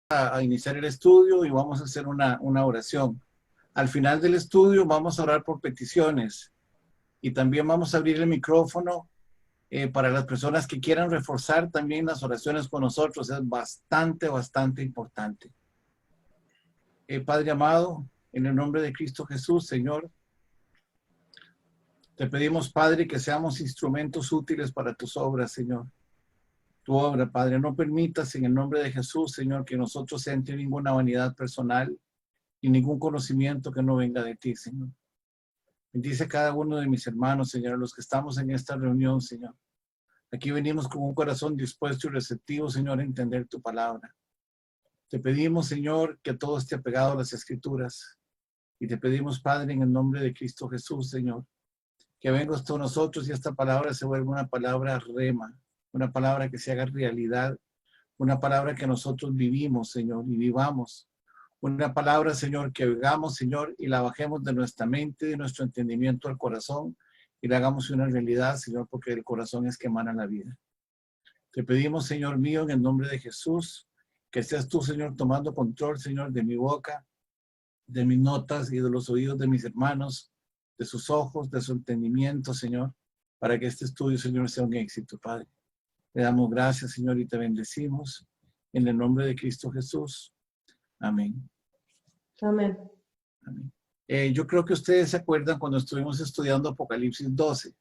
a iniciar el estudio y vamos a hacer una oración. Al final del estudio vamos a orar por peticiones y también vamos a abrir el micrófono para las personas que quieran reforzar también las oraciones con nosotros. Es bastante importante. Padre amado, en el nombre de Cristo Jesús, Señor, te pedimos, Padre, que seamos instrumentos útiles para tus obras, Señor. Tu obra, Padre, no permitas en el nombre de Jesús, Señor, que nosotros entre ninguna vanidad personal y ningún conocimiento que no venga de ti, Señor. Bendice a cada uno de mis hermanos, Señor, los que estamos en esta reunión, Señor. Aquí venimos con un corazón dispuesto y receptivo, Señor, a entender tu palabra. Te pedimos, Señor, que todo esté apegado a las Escrituras. Y te pedimos, Padre, en el nombre de Cristo Jesús, Señor, que vengas tú a nosotros y esta palabra se vuelva una palabra rema, una palabra que se haga realidad, una palabra que nosotros vivimos, Señor, y vivamos. Una palabra, Señor, que oigamos, Señor, y la bajemos de nuestra mente, de nuestro entendimiento al corazón, y la hagamos una realidad, Señor, porque el corazón es que emana la vida. Te pedimos, Señor mío, en el nombre de Jesús, que seas tú, Señor, tomando control, Señor, de mi boca, de mis notas y de los oídos de mis hermanos, de sus ojos, de su entendimiento, Señor, para que este estudio, Señor, sea un éxito, Padre. Le damos gracias, Señor, y te bendecimos en el nombre de Cristo Jesús. Amén. Amén. Amén. Yo creo que ustedes se acuerdan cuando estuvimos estudiando Apocalipsis 12.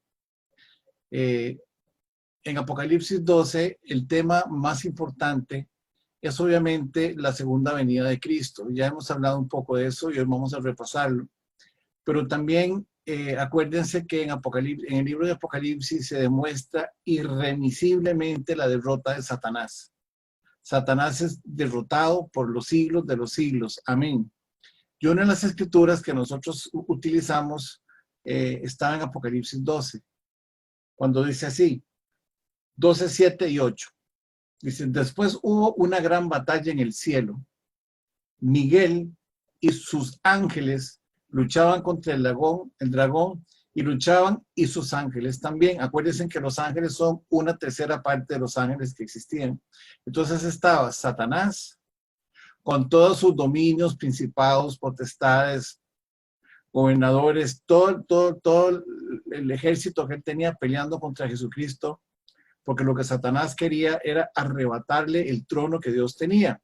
En Apocalipsis 12, el tema más importante es obviamente la segunda venida de Cristo. Ya hemos hablado un poco de eso y hoy vamos a repasarlo. Pero también acuérdense que en el libro de Apocalipsis se demuestra irremisiblemente la derrota de Satanás. Satanás es derrotado por los siglos de los siglos. Amén. Y una de las escrituras que nosotros utilizamos está en Apocalipsis 12, cuando dice así, 12, 7 y 8. Dice, después hubo una gran batalla en el cielo. Miguel y sus ángeles luchaban contra el dragón, y luchaban y sus ángeles también. Acuérdense que los ángeles son una tercera parte de los ángeles que existían. Entonces estaba Satanás con todos sus dominios, principados, potestades, gobernadores, todo el ejército que él tenía peleando contra Jesucristo, porque lo que Satanás quería era arrebatarle el trono que Dios tenía.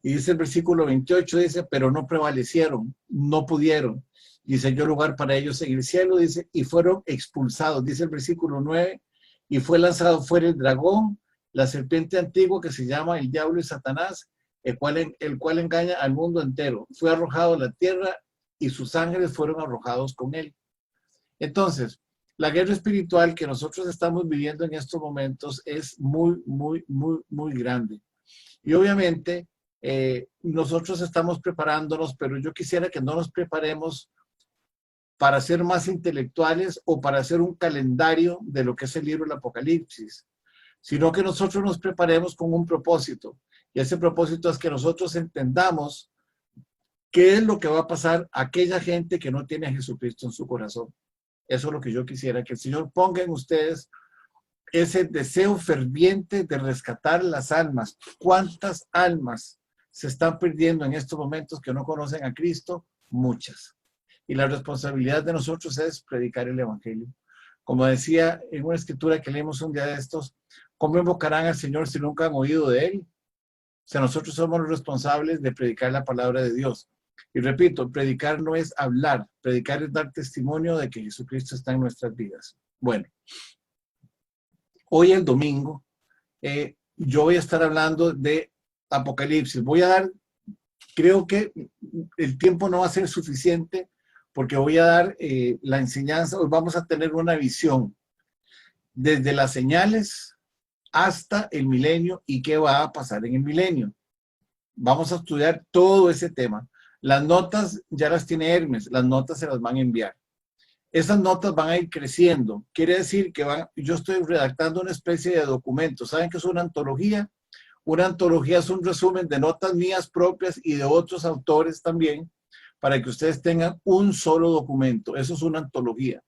Y dice el versículo 28, dice, pero no prevalecieron, no pudieron. Dice, dio lugar para ellos en el cielo, dice, y fueron expulsados. Dice el versículo 9, y fue lanzado fuera el dragón, la serpiente antigua que se llama el diablo y Satanás, el cual engaña al mundo entero. Fue arrojado a la tierra y sus ángeles fueron arrojados con él. Entonces, la guerra espiritual que nosotros estamos viviendo en estos momentos es muy grande. Y obviamente, nosotros estamos preparándonos, pero yo quisiera que no nos preparemos para ser más intelectuales o para hacer un calendario de lo que es el libro del Apocalipsis, sino que nosotros nos preparemos con un propósito. Y ese propósito es que nosotros entendamos qué es lo que va a pasar a aquella gente que no tiene a Jesucristo en su corazón. Eso es lo que yo quisiera, que el Señor ponga en ustedes ese deseo ferviente de rescatar las almas. ¿Cuántas almas se están perdiendo en estos momentos que no conocen a Cristo? Muchas. Y la responsabilidad de nosotros es predicar el Evangelio. Como decía en una escritura que leímos un día de estos, ¿cómo invocarán al Señor si nunca han oído de Él? O sea, nosotros somos los responsables de predicar la palabra de Dios. Y repito, predicar no es hablar, predicar es dar testimonio de que Jesucristo está en nuestras vidas. Bueno, hoy el domingo, yo voy a estar hablando de Apocalipsis. Voy a dar, creo que el tiempo no va a ser suficiente porque voy a dar la enseñanza. Hoy vamos a tener una visión desde las señales hasta el milenio y qué va a pasar en el milenio. Vamos a estudiar todo ese tema. Las notas ya las tiene Hermes, las notas se las van a enviar. Esas notas van a ir creciendo. Quiere decir que yo estoy redactando una especie de documento. ¿Saben qué es una antología? Una antología es un resumen de notas mías propias y de otros autores también, para que ustedes tengan un solo documento. Eso es una antología.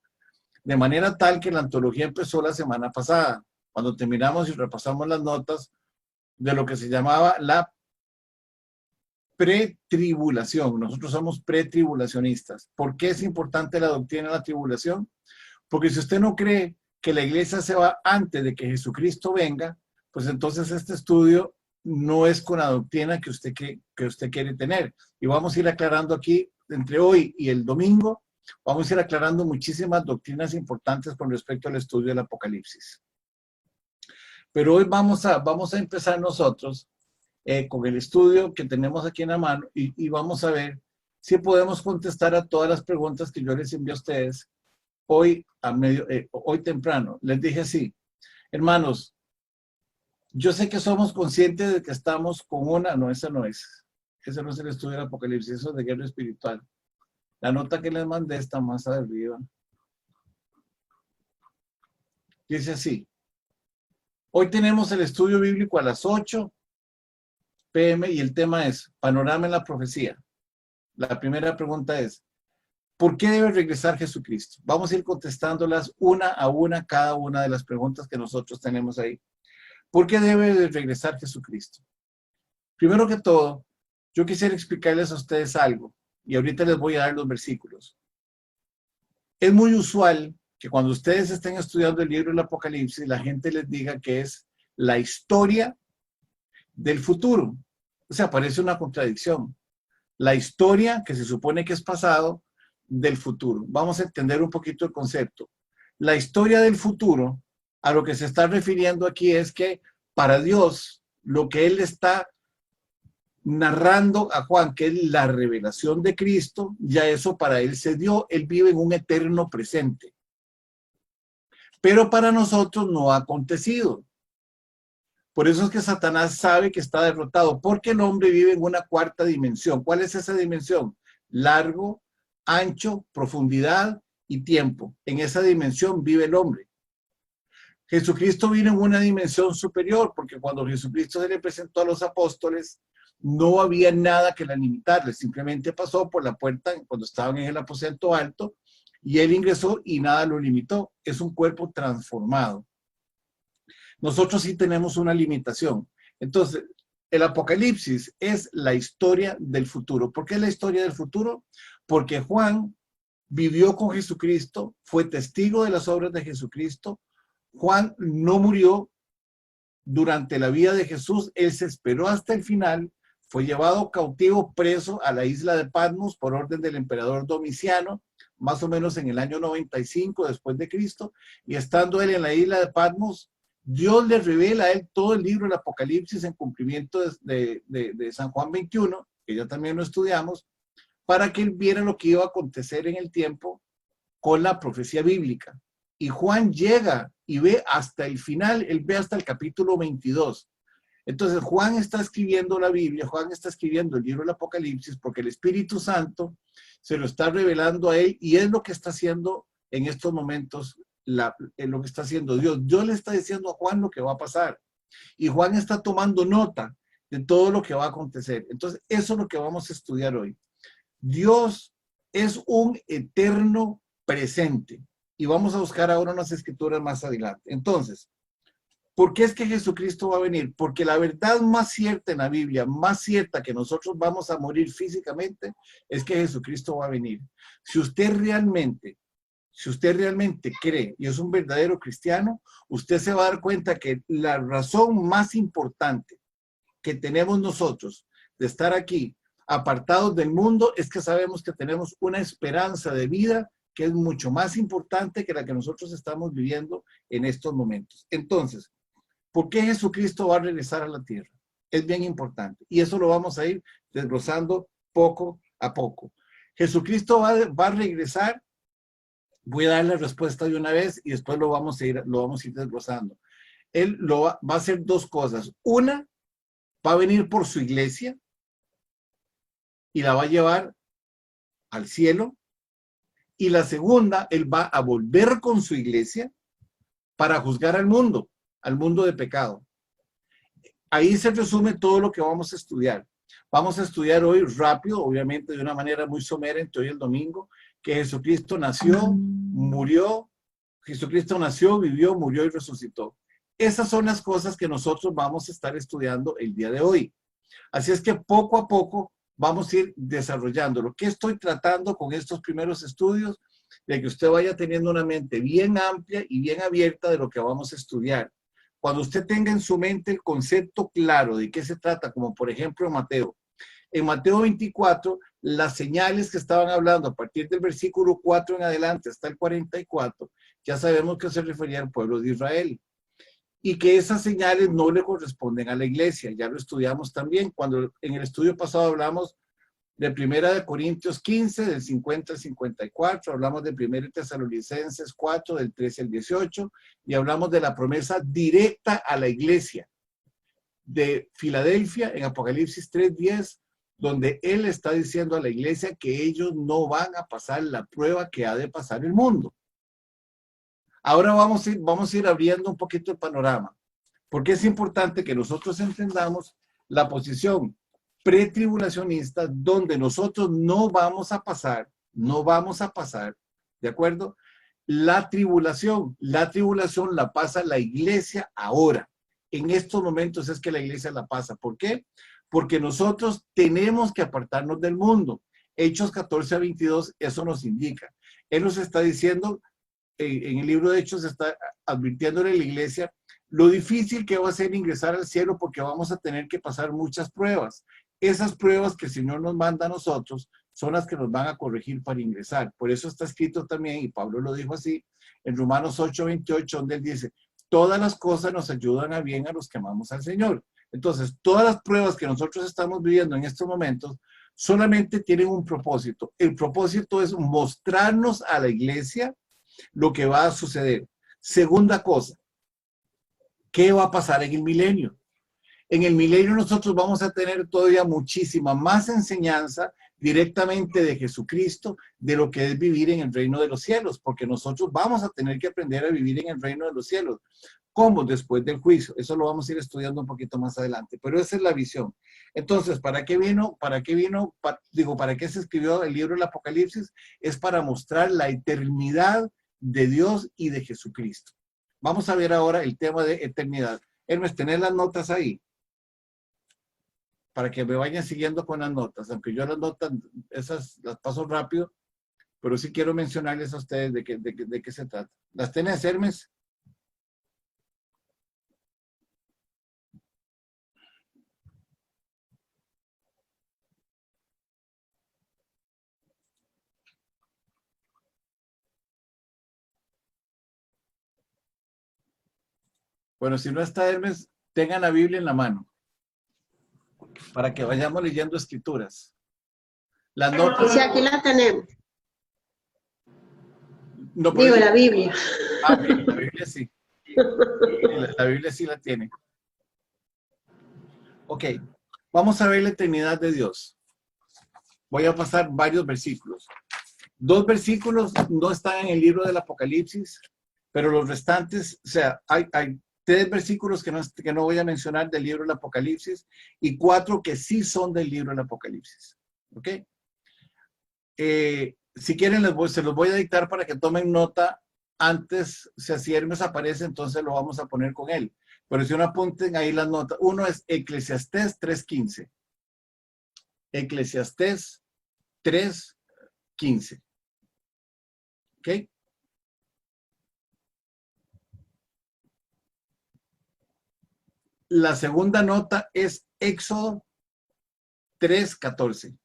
De manera tal que la antología empezó la semana pasada, cuando terminamos y repasamos las notas de lo que se llamaba la pretribulación. Nosotros somos pretribulacionistas. ¿Por qué es importante la doctrina de la tribulación? Porque si usted no cree que la iglesia se va antes de que Jesucristo venga, pues entonces este estudio no es con la doctrina que usted quiere tener. Y vamos a ir aclarando aquí, entre hoy y el domingo, vamos a ir aclarando muchísimas doctrinas importantes con respecto al estudio del Apocalipsis. Pero hoy vamos a empezar nosotros con el estudio que tenemos aquí en la mano y vamos a ver si podemos contestar a todas las preguntas que yo les envié a ustedes hoy temprano. Les dije así, hermanos, yo sé que somos conscientes de que estamos con una, no, ese no es el estudio del Apocalipsis, eso es de guerra espiritual. La nota que les mandé está más arriba. Dice así, hoy tenemos el estudio bíblico a las 8 p.m. y el tema es panorama en la profecía. La primera pregunta es, ¿por qué debe regresar Jesucristo? Vamos a ir contestándolas una a una, cada una de las preguntas que nosotros tenemos ahí. ¿Por qué debe de regresar Jesucristo? Primero que todo, yo quisiera explicarles a ustedes algo, y ahorita les voy a dar los versículos. Es muy usual que cuando ustedes estén estudiando el libro del Apocalipsis, la gente les diga que es la historia del futuro. O sea, parece una contradicción. La historia, que se supone que es pasado, del futuro. Vamos a entender un poquito el concepto. La historia del futuro, a lo que se está refiriendo aquí es que para Dios, lo que Él está narrando a Juan, que es la revelación de Cristo, ya eso para Él se dio. Él vive en un eterno presente. Pero para nosotros no ha acontecido. Por eso es que Satanás sabe que está derrotado, porque el hombre vive en una cuarta dimensión. ¿Cuál es esa dimensión? Largo, ancho, profundidad y tiempo. En esa dimensión vive el hombre. Jesucristo vino en una dimensión superior, porque cuando Jesucristo se le presentó a los apóstoles, no había nada que la limitarle. Simplemente pasó por la puerta cuando estaban en el aposento alto y él ingresó y nada lo limitó. Es un cuerpo transformado. Nosotros sí tenemos una limitación. Entonces, el Apocalipsis es la historia del futuro. ¿Por qué es la historia del futuro? Porque Juan vivió con Jesucristo, fue testigo de las obras de Jesucristo. Juan no murió durante la vida de Jesús, él se esperó hasta el final, fue llevado cautivo, preso a la isla de Patmos por orden del emperador Domiciano, más o menos en el año 95 después de Cristo, y estando él en la isla de Patmos, Dios le revela a él todo el libro del Apocalipsis en cumplimiento de San Juan 21, que ya también lo estudiamos, para que él viera lo que iba a acontecer en el tiempo con la profecía bíblica. Y Juan llega y ve hasta el final, él ve hasta el capítulo 22. Entonces Juan está escribiendo la Biblia, Juan está escribiendo el libro del Apocalipsis porque el Espíritu Santo se lo está revelando a él y es lo que está haciendo en estos momentos, lo que está haciendo Dios. Dios le está diciendo a Juan lo que va a pasar y Juan está tomando nota de todo lo que va a acontecer. Entonces eso es lo que vamos a estudiar hoy. Dios es un eterno presente. Y vamos a buscar ahora unas escrituras más adelante. Entonces, ¿por qué es que Jesucristo va a venir? Porque la verdad más cierta en la Biblia, más cierta que nosotros vamos a morir físicamente, es que Jesucristo va a venir. Si usted realmente cree y es un verdadero cristiano, usted se va a dar cuenta que la razón más importante que tenemos nosotros de estar aquí apartados del mundo es que sabemos que tenemos una esperanza de vida que es mucho más importante que la que nosotros estamos viviendo en estos momentos. Entonces, ¿por qué Jesucristo va a regresar a la tierra? Es bien importante y eso lo vamos a ir desglosando poco a poco. Jesucristo va a regresar. Voy a dar la respuesta de una vez y después lo vamos a ir desglosando. Él va a hacer dos cosas. Una, va a venir por su iglesia y la va a llevar al cielo. Y la segunda, él va a volver con su iglesia para juzgar al mundo de pecado. Ahí se resume todo lo que vamos a estudiar. Vamos a estudiar hoy rápido, obviamente de una manera muy somera, entre hoy y el domingo, que Jesucristo nació, murió, vivió, murió y resucitó. Esas son las cosas que nosotros vamos a estar estudiando el día de hoy. Así es que poco a poco vamos a ir desarrollándolo. ¿Qué estoy tratando con estos primeros estudios? De que usted vaya teniendo una mente bien amplia y bien abierta de lo que vamos a estudiar. Cuando usted tenga en su mente el concepto claro de qué se trata, como por ejemplo en Mateo 24, las señales que estaban hablando a partir del versículo 4 en adelante hasta el 44, ya sabemos que se refería al pueblo de Israel y que esas señales no le corresponden a la iglesia. Ya lo estudiamos también, cuando en el estudio pasado hablamos de Primera de Corintios 15, del 50 al 54, hablamos de Primera de Tesalonicenses 4, del 13 al 18, y hablamos de la promesa directa a la iglesia de Filadelfia en Apocalipsis 3:10, donde él está diciendo a la iglesia que ellos no van a pasar la prueba que ha de pasar el mundo. Ahora vamos a ir abriendo un poquito el panorama, porque es importante que nosotros entendamos la posición pretribulacionista, donde nosotros no vamos a pasar, ¿de acuerdo? La tribulación la pasa la iglesia ahora. En estos momentos es que la iglesia la pasa. ¿Por qué? Porque nosotros tenemos que apartarnos del mundo. Hechos 14 a 22, eso nos indica. Él nos está diciendo, en el libro de Hechos está advirtiéndole a la iglesia lo difícil que va a ser ingresar al cielo, porque vamos a tener que pasar muchas pruebas. Esas pruebas que el Señor nos manda a nosotros son las que nos van a corregir para ingresar. Por eso está escrito también, y Pablo lo dijo así, en Romanos 8:28, donde él dice, todas las cosas nos ayudan a bien a los que amamos al Señor. Entonces, todas las pruebas que nosotros estamos viviendo en estos momentos solamente tienen un propósito. El propósito es mostrarnos a la iglesia lo que va a suceder. Segunda cosa, ¿qué va a pasar en el milenio? En el milenio nosotros vamos a tener todavía muchísima más enseñanza directamente de Jesucristo, de lo que es vivir en el reino de los cielos, porque nosotros vamos a tener que aprender a vivir en el reino de los cielos. ¿Cómo? Después del juicio. Eso lo vamos a ir estudiando un poquito más adelante, pero esa es la visión. Entonces, ¿para qué vino? ¿Para qué se escribió el libro del Apocalipsis? Es para mostrar la eternidad de Dios y de Jesucristo. Vamos a ver ahora el tema de eternidad. Hermes, tener las notas ahí, para que me vayan siguiendo con las notas, aunque yo las notas, esas las paso rápido, pero sí quiero mencionarles a ustedes de qué se trata. ¿Las tenés, Hermes? Bueno, si no está Hermes, tengan la Biblia en la mano, para que vayamos leyendo escrituras. Las notas... Sí, aquí la tenemos. No, digo, la Biblia. Ah, ok, la Biblia sí. La Biblia sí la tiene. Ok, vamos a ver la eternidad de Dios. Voy a pasar varios versículos. 2 versículos no están en el libro del Apocalipsis, pero los restantes, o sea, hay 3 versículos que no voy a mencionar del libro del Apocalipsis y 4 que sí son del libro del Apocalipsis. ¿Ok? Si quieren, se los voy a dictar para que tomen nota antes. O sea, si Hermes aparece, entonces lo vamos a poner con él. Pero si no, apunten ahí las notas. Uno es Eclesiastés 3:15. Eclesiastés 3:15. ¿Ok? La segunda nota es Éxodo 3:14.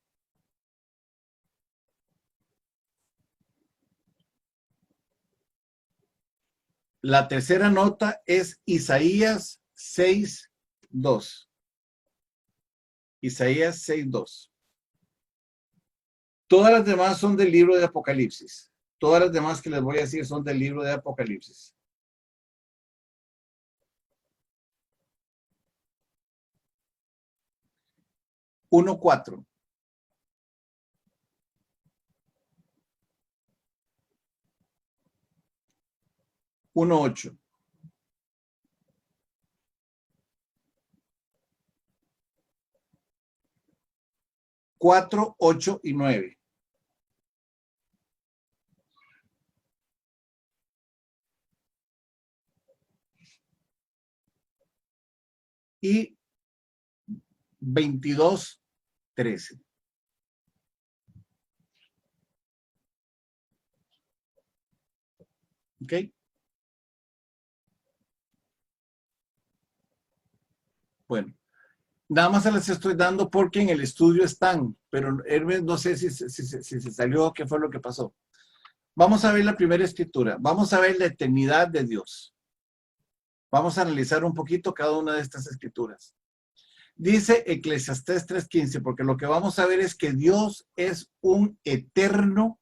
La tercera nota es Isaías 6:2. Isaías 6:2. Todas las demás son del libro de Apocalipsis. Todas las demás que les voy a decir son del libro de Apocalipsis. Uno 4. 1:8. 4, 8 y 9. Y 22, 13. ¿Ok? Bueno, nada más se las estoy dando porque en el estudio están, pero Hermes no sé si se salió, qué fue lo que pasó. Vamos a ver la primera escritura, vamos a ver la eternidad de Dios. Vamos a analizar un poquito cada una de estas escrituras. Dice Eclesiastés 3:15, porque lo que vamos a ver es que Dios es un eterno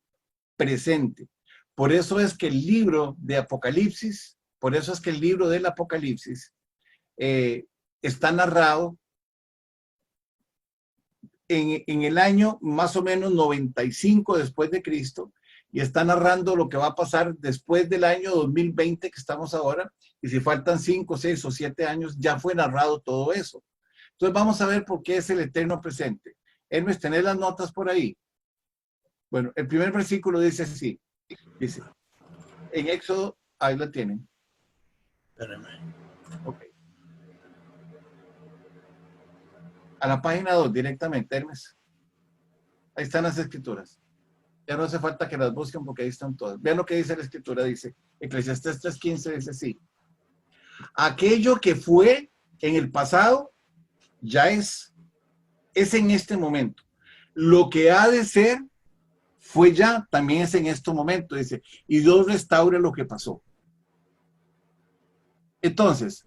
presente. Por eso es que el libro de Apocalipsis, por eso es que el libro del Apocalipsis está narrado en el año más o menos 95 después de Cristo, y está narrando lo que va a pasar después del año 2020 que estamos ahora, y si faltan 5, 6 o 7 años, ya fue narrado todo eso. Entonces vamos a ver por qué es el eterno presente. Hermes, ¿tenés las notas por ahí? Bueno, el primer versículo dice así, dice, en Éxodo, ahí la tienen. Espérame. Ok. A la página 2 directamente, Hermes. Ahí están las escrituras. Ya no hace falta que las busquen porque ahí están todas. Vean lo que dice la escritura, dice, Eclesiastés 3:15 dice así. Aquello que fue en el pasado, ya es en este momento. Lo que ha de ser, fue ya, también es en este momento, dice, y Dios restaura lo que pasó. Entonces,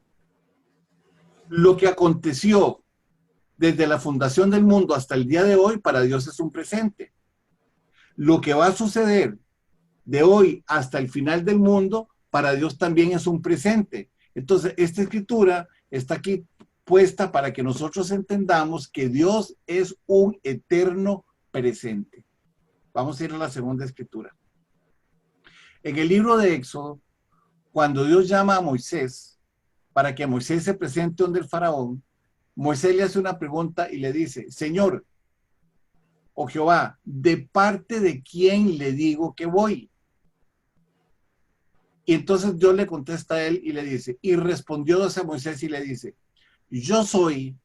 lo que aconteció desde la fundación del mundo hasta el día de hoy, para Dios es un presente. Lo que va a suceder de hoy hasta el final del mundo, para Dios también es un presente. Entonces, esta escritura está aquí puesta para que nosotros entendamos que Dios es un eterno presente. Vamos a ir a la segunda escritura. En el libro de Éxodo, cuando Dios llama a Moisés para que Moisés se presente donde el faraón, Moisés le hace una pregunta y le dice, Señor, o Jehová, ¿de parte de quién le digo que voy? Y entonces Dios le contesta a él y le dice, y respondió Dios a Moisés y le dice, yo soy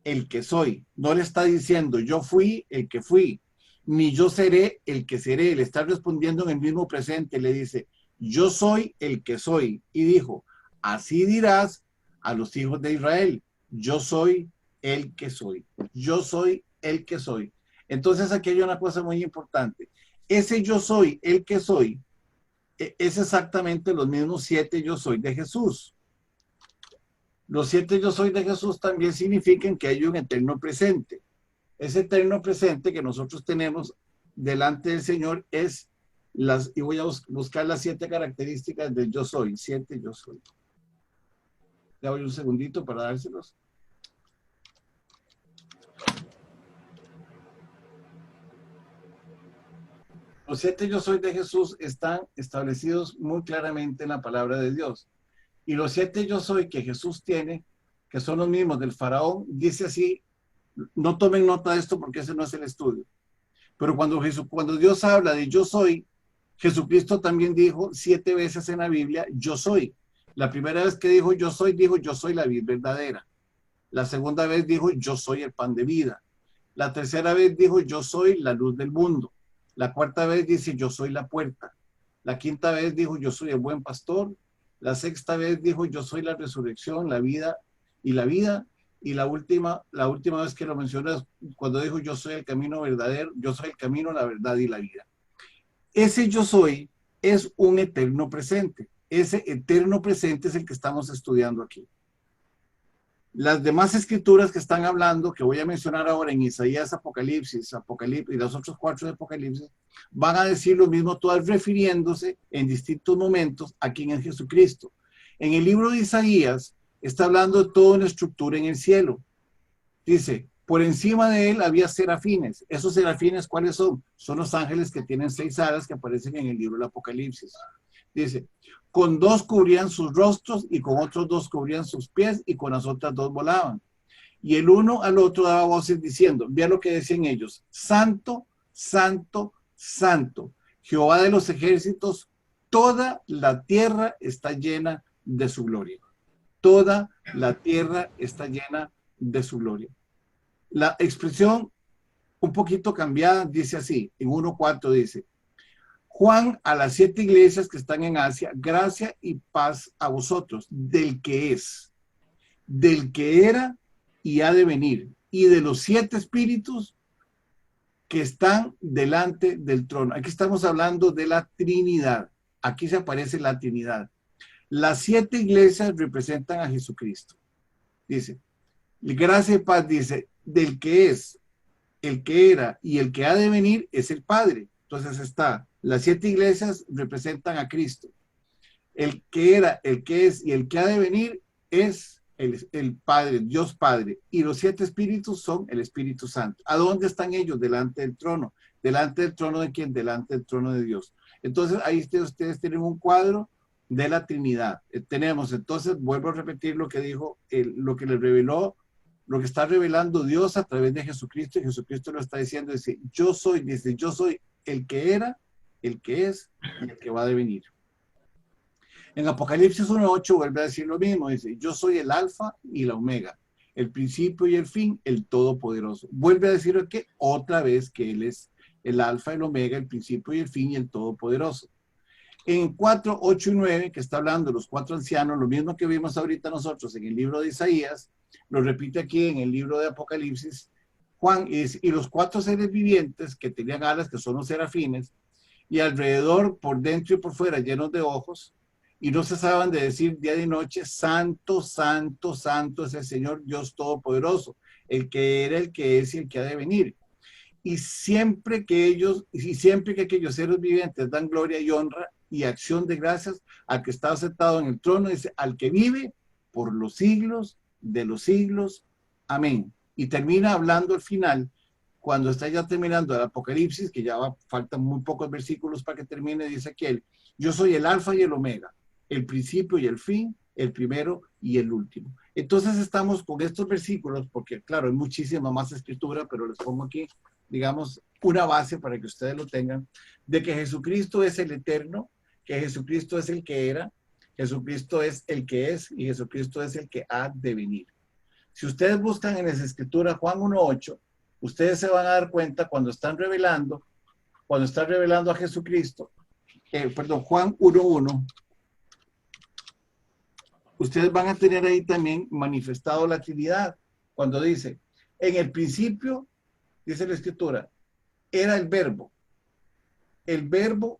el que soy. No le está diciendo, yo fui el que fui, ni yo seré el que seré. Le está respondiendo en el mismo presente. Le dice, yo soy el que soy. Y dijo, así dirás a los hijos de Israel, yo soy el que soy. Yo soy el que soy. Entonces aquí hay una cosa muy importante. Ese yo soy el que soy es exactamente los mismos 7 yo soy de Jesús. Los 7 yo soy de Jesús también significan que hay un eterno presente. Ese eterno presente que nosotros tenemos delante del Señor es las, y voy a buscar las 7 características del yo soy, 7 yo soy. Le doy un segundito para dárselos. Los 7 yo soy de Jesús están establecidos muy claramente en la palabra de Dios. Y los 7 yo soy que Jesús tiene, que son los mismos del faraón, dice así, no tomen nota de esto porque ese no es el estudio. Pero cuando Dios habla de yo soy, Jesucristo también dijo 7 veces en la Biblia, yo soy. La primera vez que dijo yo soy la vid verdadera. La segunda vez dijo, yo soy el pan de vida. La tercera vez dijo, yo soy la luz del mundo. La cuarta vez dice, yo soy la puerta. La quinta vez dijo, yo soy el buen pastor. La sexta vez dijo, yo soy la resurrección, la vida y la vida. Y la última vez que lo mencionó es cuando dijo, yo soy el camino verdadero, yo soy el camino, la verdad y la vida. Ese yo soy es un eterno presente. Ese eterno presente es el que estamos estudiando aquí. Las demás escrituras que están hablando, que voy a mencionar ahora en Isaías, Apocalipsis y los otros 4 de Apocalipsis, van a decir lo mismo, todas refiriéndose en distintos momentos a quién es Jesucristo. En el libro de Isaías está hablando de toda una estructura en el cielo. Dice, por encima de él había serafines. ¿Esos serafines cuáles son? Son los ángeles que tienen 6 alas que aparecen en el libro del Apocalipsis. Dice, con 2 cubrían sus rostros y con otros 2 cubrían sus pies y con las otras 2 volaban. Y el uno al otro daba voces diciendo, vean lo que decían ellos, santo, santo, santo, Jehová de los ejércitos, toda la tierra está llena de su gloria. Toda la tierra está llena de su gloria. La expresión un poquito cambiada dice así, en 1:4 dice, Juan, a las 7 iglesias que están en Asia, gracia y paz a vosotros, del que es, del que era y ha de venir, y de los 7 espíritus que están delante del trono. Aquí estamos hablando de la Trinidad. Aquí se aparece la Trinidad. Las 7 iglesias representan a Jesucristo. Dice, gracia y paz, dice, del que es, el que era y el que ha de venir es el Padre. Entonces está, las 7 iglesias representan a Cristo. El que era, el que es y el que ha de venir es el Padre, Dios Padre. Y los 7 espíritus son el Espíritu Santo. ¿A dónde están ellos? Delante del trono. ¿Delante del trono de quién? Delante del trono de Dios. Entonces ahí ustedes tienen un cuadro de la Trinidad. Tenemos, entonces, vuelvo a repetir lo que dijo, lo que le reveló, lo que está revelando Dios a través de Jesucristo, y Jesucristo lo está diciendo, dice, yo soy el que era, el que es y el que va a venir. En Apocalipsis 1:8 vuelve a decir lo mismo, dice, yo soy el alfa y la omega, el principio y el fin, el todopoderoso. Vuelve a decir que otra vez que él es el alfa, el omega, el principio y el fin y el todopoderoso. En 4, 8 y 9, que está hablando de los 4 ancianos, lo mismo que vimos ahorita nosotros en el libro de Isaías, lo repite aquí en el libro de Apocalipsis, Juan, y los 4 seres vivientes que tenían alas, que son los serafines, y alrededor, por dentro y por fuera, llenos de ojos, y no cesaban de decir día y noche, santo, santo, santo es el Señor Dios Todopoderoso, el que era, el que es y el que ha de venir. Y siempre que aquellos seres vivientes dan gloria y honra y acción de gracias al que está sentado en el trono, dice, al que vive por los siglos de los siglos. Amén. Y termina hablando al final, cuando está ya terminando el Apocalipsis, que ya faltan muy pocos versículos para que termine, dice aquel, yo soy el alfa y el omega, el principio y el fin, el primero y el último. Entonces estamos con estos versículos, porque claro, hay muchísima más escritura, pero les pongo aquí, digamos, una base para que ustedes lo tengan, de que Jesucristo es el eterno, que Jesucristo es el que era, Jesucristo es el que es y Jesucristo es el que ha de venir. Si ustedes buscan en esa escritura Juan 1:8, ustedes se van a dar cuenta cuando están revelando a Jesucristo, Juan 1:1, ustedes van a tener ahí también manifestado la Trinidad, cuando dice, en el principio, dice la escritura, era el verbo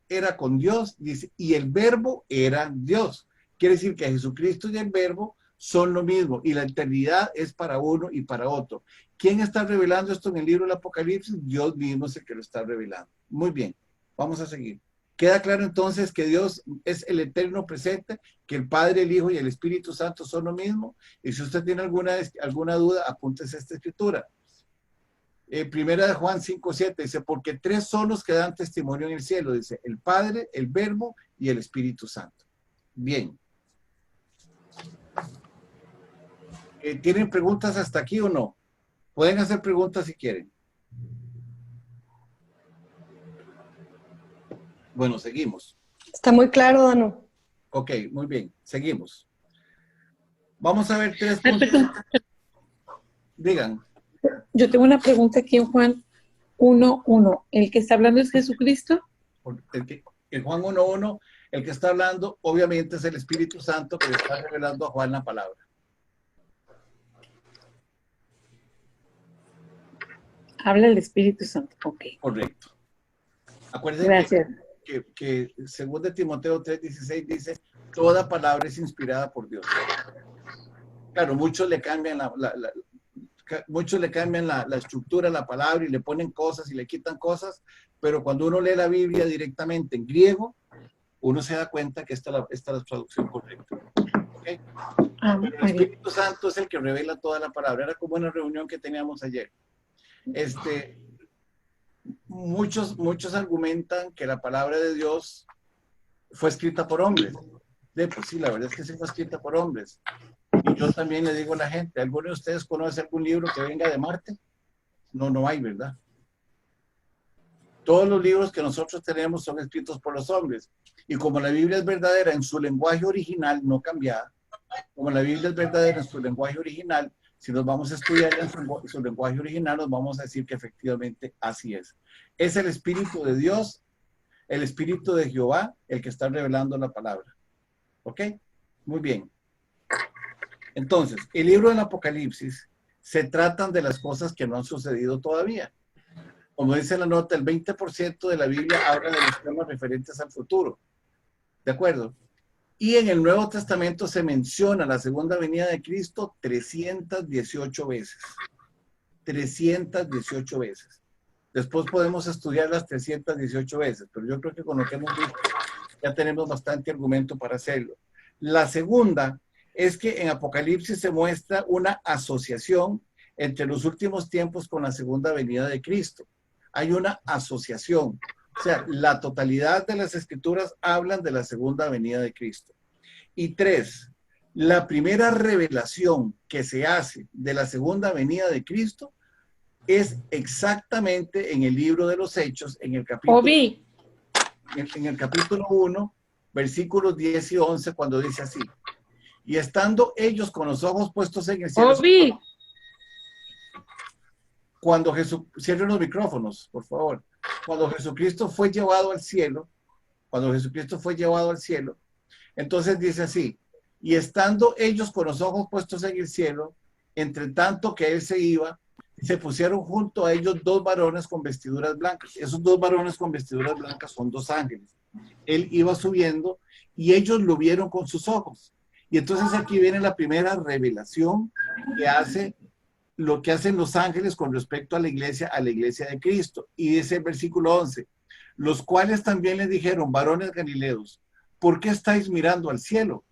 era con Dios, dice, y el verbo era Dios. Quiere decir que Jesucristo y el verbo son lo mismo, y la eternidad es para uno y para otro. ¿Quién está revelando esto en el libro del Apocalipsis? Dios mismo es el que lo está revelando. Muy bien, vamos a seguir. Queda claro entonces que Dios es el eterno presente, que el Padre, el Hijo y el Espíritu Santo son lo mismo. Y si usted tiene alguna duda, apúntese esta escritura. Primera de Juan 5:7 dice, porque 3 son los que dan testimonio en el cielo, dice, el Padre, el Verbo y el Espíritu Santo. Bien. ¿Tienen preguntas hasta aquí o no? Pueden hacer preguntas si quieren. Bueno, seguimos. Está muy claro, Dano. Ok, muy bien, seguimos. Vamos a ver 3 puntos. Digan. Yo tengo una pregunta aquí en Juan 1:1. ¿El que está hablando es Jesucristo? En Juan 1:1, el que está hablando, obviamente, es el Espíritu Santo que le está revelando a Juan la palabra. Habla el Espíritu Santo. Ok. Correcto. Acuérdense Gracias. que según de Timoteo 3:16 dice, toda palabra es inspirada por Dios. Claro, muchos le cambian la estructura de la palabra y le ponen cosas y le quitan cosas, pero cuando uno lee la Biblia directamente en griego, uno se da cuenta que esta es la traducción correcta. ¿Okay? Pero el Espíritu Santo es el que revela toda la palabra. Era como una reunión que teníamos ayer. Muchos argumentan que la palabra de Dios fue escrita por hombres. Pues sí, la verdad es que sí fue escrita por hombres. Y yo también le digo a la gente, ¿alguno de ustedes conoce algún libro que venga de Marte? No hay, ¿verdad? Todos los libros que nosotros tenemos son escritos por los hombres. Y como la Biblia es verdadera en su lenguaje original, no cambiada, como la Biblia es verdadera en su lenguaje original, si nos vamos a estudiar en su lenguaje original, nos vamos a decir que efectivamente así es. Es el Espíritu de Dios el Espíritu de Jehová, el que está revelando la palabra. ¿Ok? Muy bien. Entonces, el libro del Apocalipsis se tratan de las cosas que no han sucedido todavía. Como dice la nota, el 20% de la Biblia habla de los temas referentes al futuro. ¿De acuerdo? Y en el Nuevo Testamento se menciona la segunda venida de Cristo 318 veces. 318 veces. Después podemos estudiar las 318 veces, pero yo creo que con lo que hemos visto ya tenemos bastante argumento para hacerlo. La segunda es que en Apocalipsis se muestra una asociación entre los últimos tiempos con la segunda venida de Cristo. Hay una asociación. O sea, la totalidad de las escrituras hablan de la segunda venida de Cristo. Y tres, la primera revelación que se hace de la segunda venida de Cristo es exactamente en el libro de los Hechos, en el capítulo 1, versículos 10 y 11, cuando dice así: y estando ellos con los ojos puestos en el cielo. Cuando Jesús, cierren los micrófonos, por favor. Cuando Jesucristo fue llevado al cielo, entonces dice así: y estando ellos con los ojos puestos en el cielo, entre tanto que él se iba, se pusieron junto a ellos dos varones con vestiduras blancas. Esos dos varones con vestiduras blancas son dos ángeles. Él iba subiendo y ellos lo vieron con sus ojos. Y entonces aquí viene la primera revelación que hace lo que hacen los ángeles con respecto a la iglesia de Cristo. Y dice el versículo 11: los cuales también le dijeron, varones galileos, ¿por qué estáis mirando al cielo?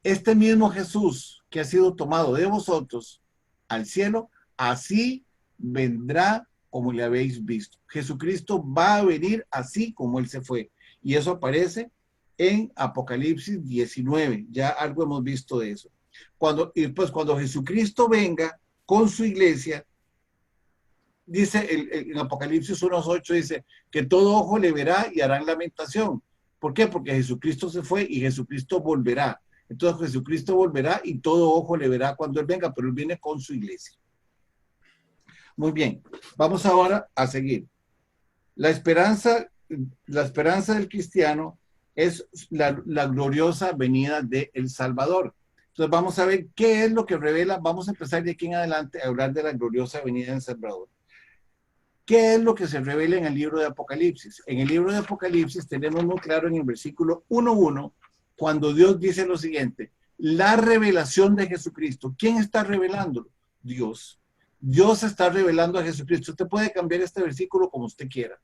Este mismo Jesús que ha sido tomado de vosotros al cielo, así vendrá como le habéis visto. Jesucristo va a venir así como él se fue. Y eso aparece en Apocalipsis 19. Ya algo hemos visto de eso. Cuando Jesucristo venga con su iglesia, dice en Apocalipsis 1:8, dice que todo ojo le verá y harán lamentación. ¿Por qué? Porque Jesucristo se fue y Jesucristo volverá. Entonces Jesucristo volverá y todo ojo le verá cuando él venga, pero él viene con su iglesia. Muy bien, vamos ahora a seguir. La esperanza del cristiano es la gloriosa venida del Salvador. Entonces vamos a ver qué es lo que revela. Vamos a empezar de aquí en adelante a hablar de la gloriosa venida del Salvador. ¿Qué es lo que se revela en el libro de Apocalipsis? En el libro de Apocalipsis tenemos muy claro en el versículo 1:1, cuando Dios dice lo siguiente: la revelación de Jesucristo. ¿Quién está revelándolo? Dios. Dios está revelando a Jesucristo. Usted puede cambiar este versículo como usted quiera,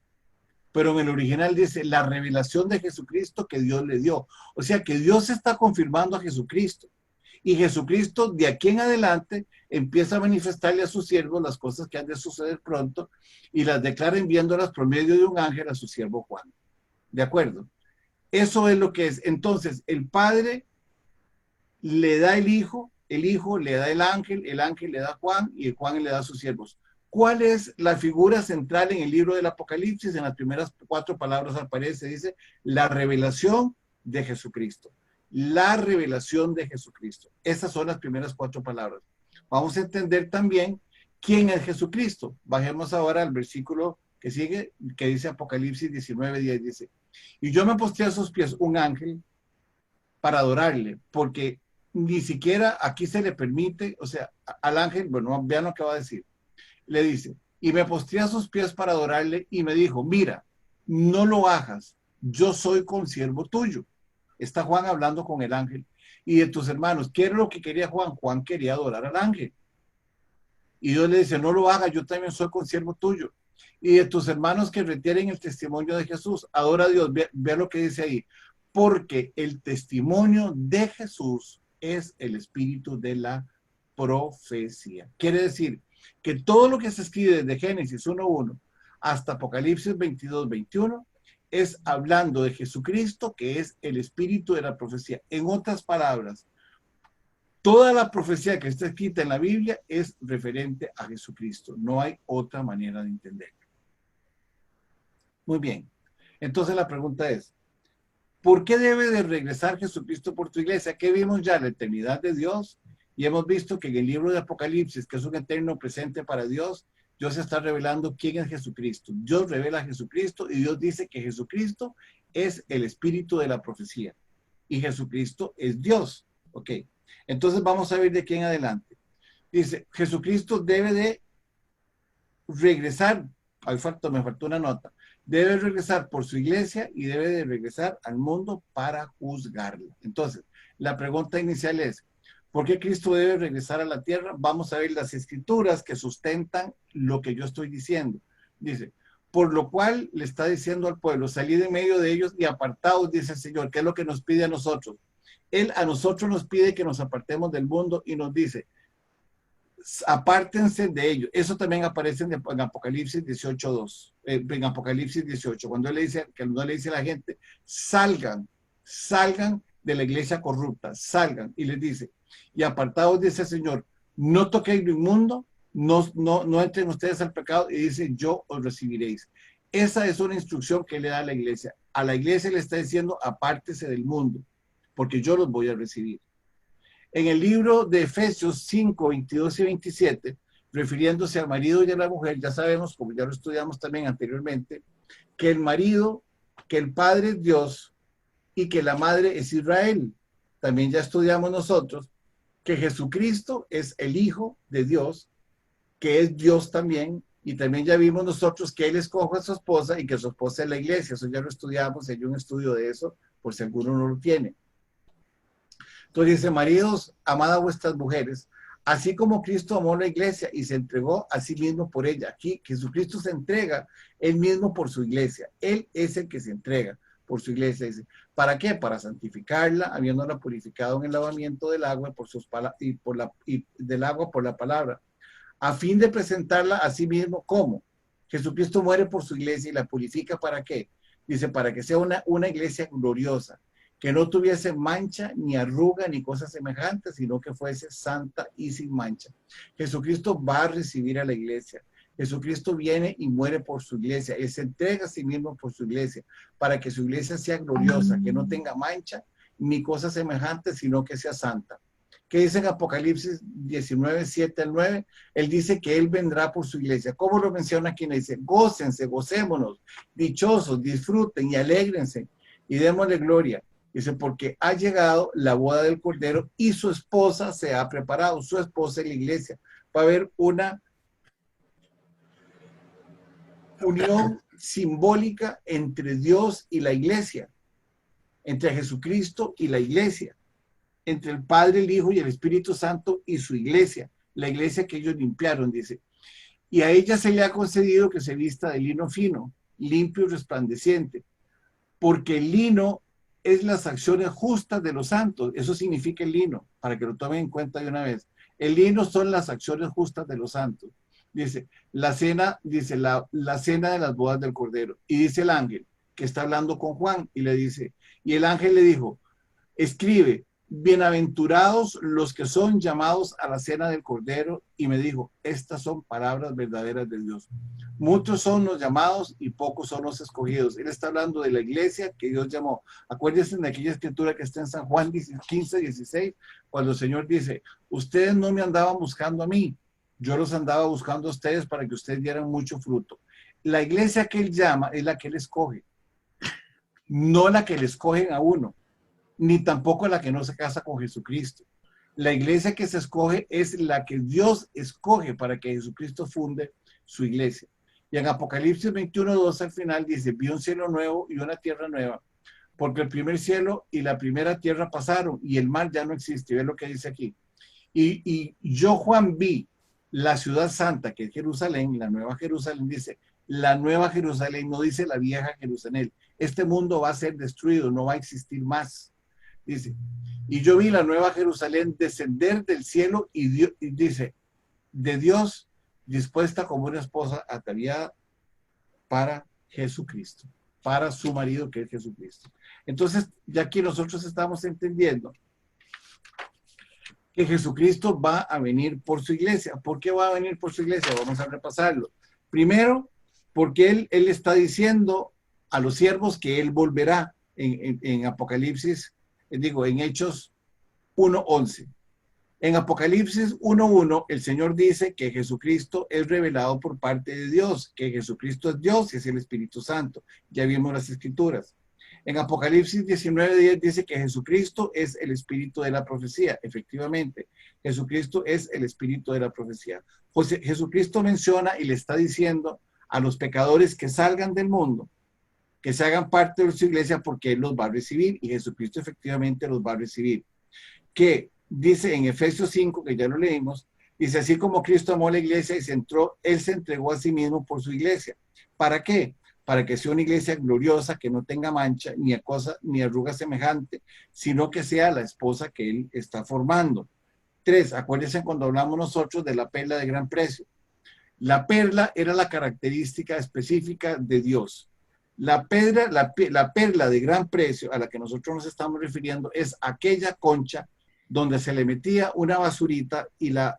pero en el original dice la revelación de Jesucristo que Dios le dio. O sea que Dios está confirmando a Jesucristo. Y Jesucristo de aquí en adelante empieza a manifestarle a sus siervos las cosas que han de suceder pronto y las declara enviándolas por medio de un ángel a su siervo Juan. ¿De acuerdo? Eso es lo que es. Entonces, el Padre le da el Hijo le da el ángel le da a Juan y el Juan le da a sus siervos. ¿Cuál es la figura central en el libro del Apocalipsis? En las primeras 4 palabras aparece, dice, la revelación de Jesucristo. La revelación de Jesucristo. Esas son las primeras 4 palabras. Vamos a entender también quién es Jesucristo. Bajemos ahora al versículo que sigue, que dice Apocalipsis 19:10, dice: y yo me postré a sus pies un ángel para adorarle, porque ni siquiera aquí se le permite, o sea, al ángel, bueno, vean lo que va a decir. Le dice: y me postré a sus pies para adorarle, y me dijo, mira, no lo hagas, yo soy consiervo tuyo. Está Juan hablando con el ángel. Y de tus hermanos, ¿qué era lo que quería Juan? Juan quería adorar al ángel. Y Dios le dice, no lo hagas, yo también soy consiervo tuyo. Y de tus hermanos que retienen el testimonio de Jesús, adora a Dios. Vea lo que dice ahí. Porque el testimonio de Jesús es el espíritu de la profecía. Quiere decir que todo lo que se escribe desde Génesis 1:1 hasta Apocalipsis 22:21 es hablando de Jesucristo, que es el espíritu de la profecía. En otras palabras, toda la profecía que está escrita en la Biblia es referente a Jesucristo. No hay otra manera de entenderlo. Muy bien. Entonces la pregunta es, ¿por qué debe de regresar Jesucristo por tu iglesia? ¿Qué vimos ya? La eternidad de Dios. Y hemos visto que en el libro de Apocalipsis, que es un eterno presente para Dios Dios está revelando quién es Jesucristo. Dios revela a Jesucristo y Dios dice que Jesucristo es el espíritu de la profecía. Y Jesucristo es Dios. Ok. Entonces vamos a ver de aquí en adelante. Dice, Jesucristo debe de regresar. Me faltó una nota. Debe regresar por su iglesia y debe de regresar al mundo para juzgarla. Entonces, la pregunta inicial es, ¿por qué Cristo debe regresar a la tierra? Vamos a ver las escrituras que sustentan lo que yo estoy diciendo. Dice, por lo cual le está diciendo al pueblo, salid en medio de ellos y apartaos, dice el Señor, que es lo que nos pide a nosotros. Él a nosotros nos pide que nos apartemos del mundo y nos dice, apártense de ellos. Eso también aparece en Apocalipsis 18:2, en Apocalipsis 18, cuando él le dice, que no le dice a la gente, salgan de la iglesia corrupta, salgan, y les dice, y apartados, dice el Señor, no toquéis lo inmundo, no entren ustedes al pecado, y dice, yo os recibiréis. Esa es una instrucción que le da a la iglesia. A la iglesia le está diciendo, apártese del mundo, porque yo los voy a recibir. En el libro de Efesios 5, 22 y 27, refiriéndose al marido y a la mujer, ya sabemos, como ya lo estudiamos también anteriormente, que el marido, que el padre es Dios y que la madre es Israel. También ya estudiamos nosotros que Jesucristo es el Hijo de Dios, que es Dios también, y también ya vimos nosotros que Él escoge a su esposa y que su esposa es la iglesia. Eso ya lo estudiamos, hay un estudio de eso, por si alguno no lo tiene. Entonces dice, maridos, amad a vuestras mujeres, así como Cristo amó la iglesia y se entregó a sí mismo por ella. Aquí Jesucristo se entrega él mismo por su iglesia. Él es el que se entrega por su iglesia. Dice, ¿para qué? Para santificarla, habiéndola purificado en el lavamiento del agua del agua por la palabra, a fin de presentarla a sí mismo como Jesucristo muere por su iglesia y la purifica. ¿Para qué? Dice, para que sea una iglesia gloriosa, que no tuviese mancha, ni arruga, ni cosas semejantes, sino que fuese santa y sin mancha. Jesucristo va a recibir a la iglesia. Jesucristo viene y muere por su iglesia. Él se entrega a sí mismo por su iglesia, para que su iglesia sea gloriosa, que no tenga mancha, ni cosas semejantes, sino que sea santa. ¿Qué dice en Apocalipsis 19, 7 al 9? Él dice que Él vendrá por su iglesia. ¿Cómo lo menciona aquí? Le dice, gócense, gocémonos, dichosos, disfruten y alégrense y démosle gloria. Dice, porque ha llegado la boda del Cordero y su esposa se ha preparado. Su esposa es la iglesia. Va a haber una unión simbólica entre Dios y la iglesia, entre Jesucristo y la iglesia, entre el Padre, el Hijo y el Espíritu Santo y su iglesia, la iglesia que ellos limpiaron, dice. Y a ella se le ha concedido que se vista de lino fino, limpio y resplandeciente, porque el lino es las acciones justas de los santos. Eso significa el lino, para que lo tomen en cuenta de una vez. El lino son las acciones justas de los santos. Dice, la cena de las bodas del Cordero. Y dice el ángel, que está hablando con Juan, y le dice, y el ángel le dijo, escribe, bienaventurados los que son llamados a la cena del Cordero, y me dijo, estas son palabras verdaderas de Dios. Muchos son los llamados y pocos son los escogidos. Él está hablando de la iglesia que Dios llamó. Acuérdense de aquella escritura que está en San Juan 15, 16, cuando el Señor dice, ustedes no me andaban buscando a mí, yo los andaba buscando a ustedes para que ustedes dieran mucho fruto. La iglesia que Él llama es la que Él escoge, no la que le escogen a uno, ni tampoco la que no se casa con Jesucristo. La iglesia que se escoge es la que Dios escoge para que Jesucristo funde su iglesia. Y en Apocalipsis 21:2 al final dice, vi un cielo nuevo y una tierra nueva, porque el primer cielo y la primera tierra pasaron y el mar ya no existe. Ve lo que dice aquí. Y yo, Juan, vi la ciudad santa, que es Jerusalén, la nueva Jerusalén, dice, la nueva Jerusalén, no dice la vieja Jerusalén. Este mundo va a ser destruido, no va a existir más. Dice, y yo vi la nueva Jerusalén descender del cielo y dice, de Dios, dispuesta como una esposa ataviada para Jesucristo, para su marido que es Jesucristo. Entonces, ya aquí nosotros estamos entendiendo que Jesucristo va a venir por su iglesia. ¿Por qué va a venir por su iglesia? Vamos a repasarlo. Primero, porque Él está diciendo a los siervos que Él volverá en Apocalipsis, en Hechos 1:11. En Apocalipsis 1:1, el Señor dice que Jesucristo es revelado por parte de Dios, que Jesucristo es Dios y es el Espíritu Santo. Ya vimos las Escrituras. En Apocalipsis 19:10 dice que Jesucristo es el espíritu de la profecía. Efectivamente, Jesucristo es el espíritu de la profecía. Pues Jesucristo menciona y le está diciendo a los pecadores que salgan del mundo, que se hagan parte de su iglesia porque Él los va a recibir y Jesucristo efectivamente los va a recibir. Que dice en Efesios 5, que ya lo leímos, dice, así como Cristo amó a la iglesia y Él se entregó a sí mismo por su iglesia. ¿Para qué? Para que sea una iglesia gloriosa, que no tenga mancha, ni arruga semejante, sino que sea la esposa que Él está formando. 3, acuérdense cuando hablamos nosotros de la perla de gran precio. La perla era la característica específica de Dios. La perla de gran precio a la que nosotros nos estamos refiriendo es aquella concha donde se le metía una basurita y la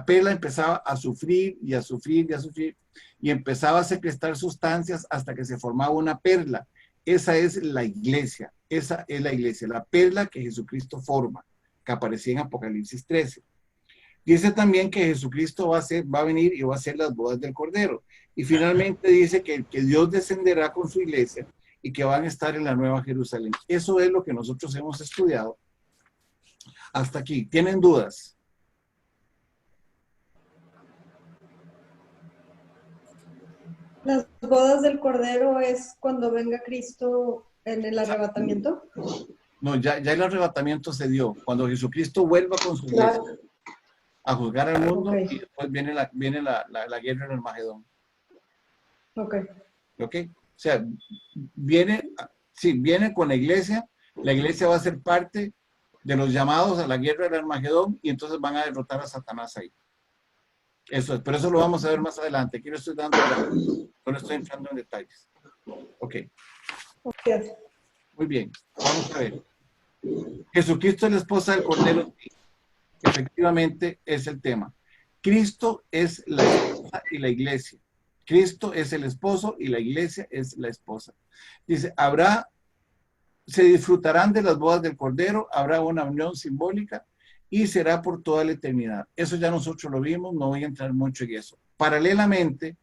perla empezaba a sufrir y a sufrir y a sufrir y empezaba a secretar sustancias hasta que se formaba una perla. Esa es la iglesia, la perla que Jesucristo forma, que aparecía en Apocalipsis 13. Dice también que Jesucristo va a venir y va a hacer las bodas del Cordero. Y finalmente dice que Dios descenderá con su iglesia y que van a estar en la Nueva Jerusalén. Eso es lo que nosotros hemos estudiado hasta aquí. ¿Tienen dudas? ¿Las bodas del Cordero es cuando venga Cristo en el arrebatamiento? No, ya el arrebatamiento se dio. Cuando Jesucristo vuelva con su iglesia a juzgar al mundo, okay. Y después viene la guerra en el Armagedón. Ok. Ok. O sea, viene con la iglesia va a ser parte de los llamados a la guerra del Armagedón y entonces van a derrotar a Satanás ahí. Eso es, pero eso lo vamos a ver más adelante. Aquí no estoy entrando en detalles. Ok. Okay. Muy bien, vamos a ver. Jesucristo es la esposa del Cordero. Efectivamente es el tema. Cristo es la esposa y la iglesia. Cristo es el esposo y la iglesia es la esposa. Dice, se disfrutarán de las bodas del Cordero, habrá una unión simbólica y será por toda la eternidad. Eso ya nosotros lo vimos, no voy a entrar mucho en eso. Paralelamente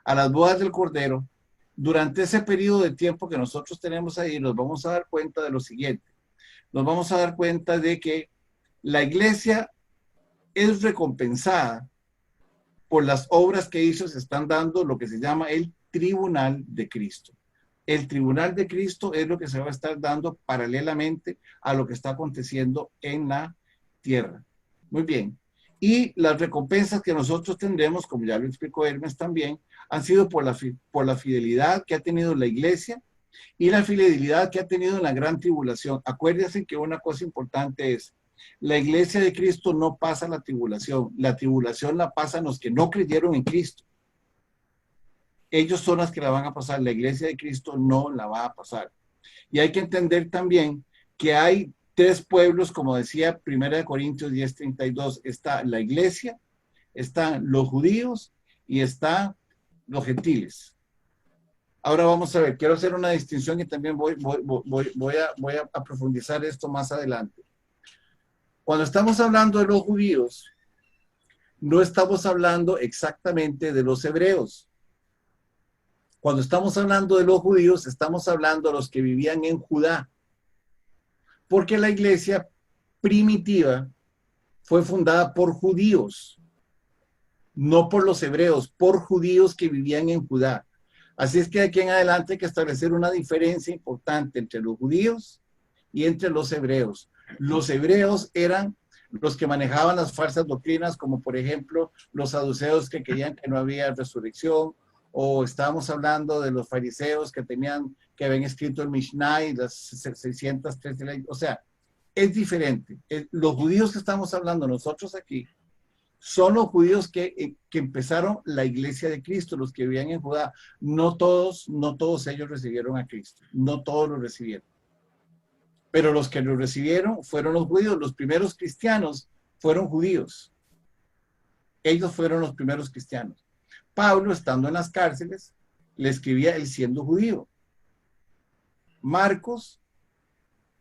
a las bodas del Cordero, durante ese periodo de tiempo que nosotros tenemos ahí, nos vamos a dar cuenta de lo siguiente. Nos vamos a dar cuenta de que la iglesia es recompensada por las obras que hizo, se están dando lo que se llama el tribunal de Cristo. El tribunal de Cristo es lo que se va a estar dando paralelamente a lo que está aconteciendo en la tierra. Muy bien. Y las recompensas que nosotros tendremos, como ya lo explicó Hermes también, han sido por la fidelidad que ha tenido la iglesia y la fidelidad que ha tenido en la gran tribulación. Acuérdense que una cosa importante es, la iglesia de Cristo no pasa la tribulación la pasan los que no creyeron en Cristo. Ellos son las que la van a pasar, la iglesia de Cristo no la va a pasar. Y hay que entender también que hay tres pueblos, como decía 1 Corintios 10:32, está la iglesia, están los judíos y están los gentiles. Ahora vamos a ver, quiero hacer una distinción y también voy a profundizar esto más adelante. Cuando estamos hablando de los judíos, no estamos hablando exactamente de los hebreos. Cuando estamos hablando de los judíos, estamos hablando de los que vivían en Judá. Porque la iglesia primitiva fue fundada por judíos, no por los hebreos, por judíos que vivían en Judá. Así es que de aquí en adelante hay que establecer una diferencia importante entre los judíos y entre los hebreos. Los hebreos eran los que manejaban las falsas doctrinas, como por ejemplo los saduceos que creían que no había resurrección, o estábamos hablando de los fariseos que habían escrito el Mishnah y las 613 leyes. O sea, es diferente. Los judíos que estamos hablando nosotros aquí son los judíos que empezaron la iglesia de Cristo, los que vivían en Judá. No todos ellos recibieron a Cristo, no todos lo recibieron. Pero los que lo recibieron fueron los judíos. Los primeros cristianos fueron judíos. Ellos fueron los primeros cristianos. Pablo, estando en las cárceles, le escribía él siendo judío. Marcos,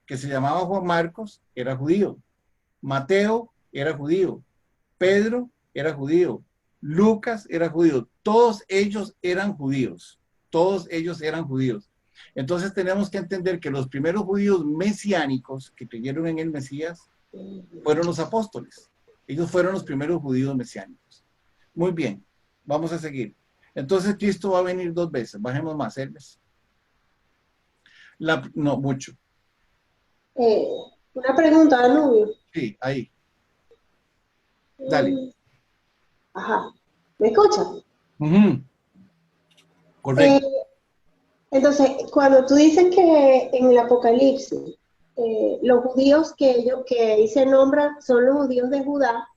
que se llamaba Juan Marcos, era judío. Mateo era judío, Pedro era judío, Lucas era judío, todos ellos eran judíos, todos ellos eran judíos. Entonces tenemos que entender que los primeros judíos mesiánicos que creyeron en el Mesías fueron los apóstoles. Ellos fueron los primeros judíos mesiánicos. Muy bien, vamos a seguir. Entonces Cristo va a venir 2 veces. Bajemos más, Hermes. No, mucho. Una pregunta, Danubio. Sí, ahí. Dale. Ajá. ¿Me escuchas? Correcto. Entonces, cuando tú dices que en el Apocalipsis, los judíos que ahí se nombran son los judíos de Judá,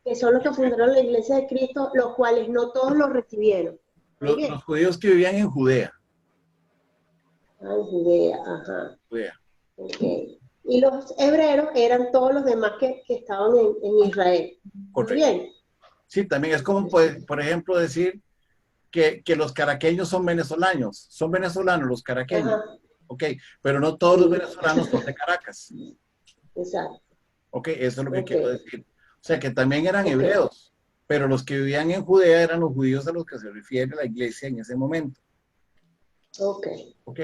que son los que fundaron la iglesia de Cristo, los cuales no todos lo recibieron. Los judíos que vivían en Judea. Ah, en Judea, ajá. Judea. Okay. Y los hebreos eran todos los demás que estaban en Israel. Correcto. Bien. Sí, también es como, por ejemplo, decir que los caraqueños son venezolanos los caraqueños. Ajá. Ok, pero no todos los venezolanos son de Caracas. Exacto. Ok, eso es lo que quiero decir. O sea, que también eran hebreos, pero los que vivían en Judea eran los judíos a los que se refiere la iglesia en ese momento. Ok. Ok.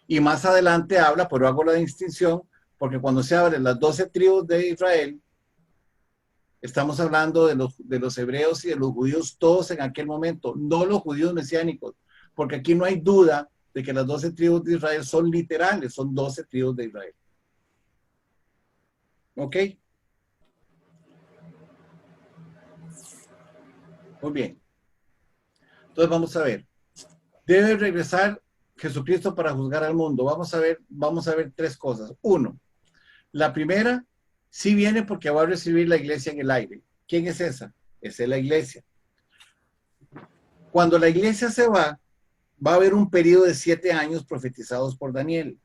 Y más adelante habla, pero hago la distinción, porque cuando se habla de las 12 tribus de Israel, estamos hablando de los hebreos y de los judíos todos en aquel momento, no los judíos mesiánicos, porque aquí no hay duda de que las 12 tribus de Israel son literales, son 12 tribus de Israel. ¿Ok? Muy bien. Entonces vamos a ver. Debe regresar Jesucristo para juzgar al mundo. Vamos a ver 3 cosas. 1, la primera, sí viene porque va a recibir la iglesia en el aire. ¿Quién es esa? Esa es la iglesia. Cuando la iglesia se va a haber un periodo de 7 años profetizados por Daniel.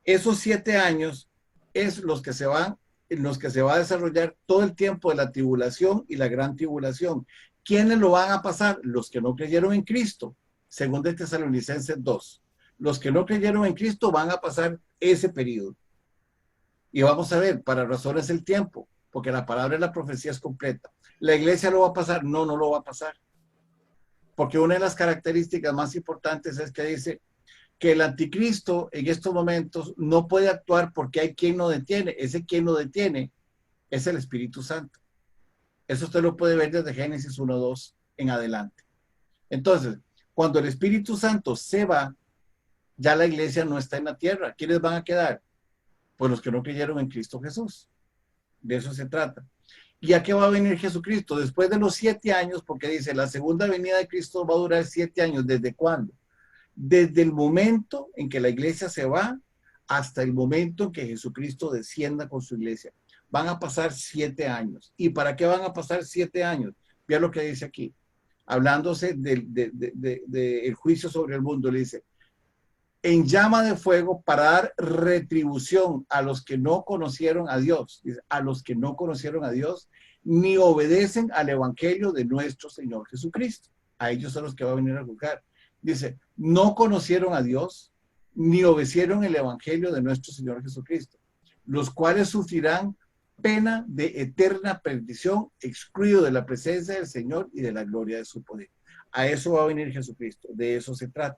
Esos 7 años es los que se va a desarrollar todo el tiempo de la tribulación y la gran tribulación. ¿Quiénes lo van a pasar? Los que no creyeron en Cristo, según de Tesalonicenses 2. Los que no creyeron en Cristo van a pasar ese periodo. Y vamos a ver, para razones del tiempo, porque la palabra de la profecía es completa. ¿La iglesia lo va a pasar? No, no lo va a pasar. Porque una de las características más importantes es que dice que el anticristo en estos momentos no puede actuar porque hay quien lo detiene. Ese quien lo detiene es el Espíritu Santo. Eso usted lo puede ver desde Génesis 1:2 en adelante. Entonces, cuando el Espíritu Santo se va, ya la iglesia no está en la tierra. ¿Quiénes van a quedar? Pues los que no creyeron en Cristo Jesús. De eso se trata. ¿Y a qué va a venir Jesucristo? Después de los 7 años, porque dice, la segunda venida de Cristo va a durar 7 años. ¿Desde cuándo? Desde el momento en que la iglesia se va hasta el momento en que Jesucristo descienda con su iglesia. Van a pasar 7 años. ¿Y para qué van a pasar 7 años? Vea lo que dice aquí. Hablándose del juicio sobre el mundo, le dice, en llama de fuego para dar retribución a los que no conocieron a Dios, a los que no conocieron a Dios, ni obedecen al evangelio de nuestro Señor Jesucristo. A ellos son los que va a venir a juzgar. Dice, no conocieron a Dios, ni obedecieron el evangelio de nuestro Señor Jesucristo, los cuales sufrirán pena de eterna perdición, excluido de la presencia del Señor y de la gloria de su poder. A eso va a venir Jesucristo, de eso se trata.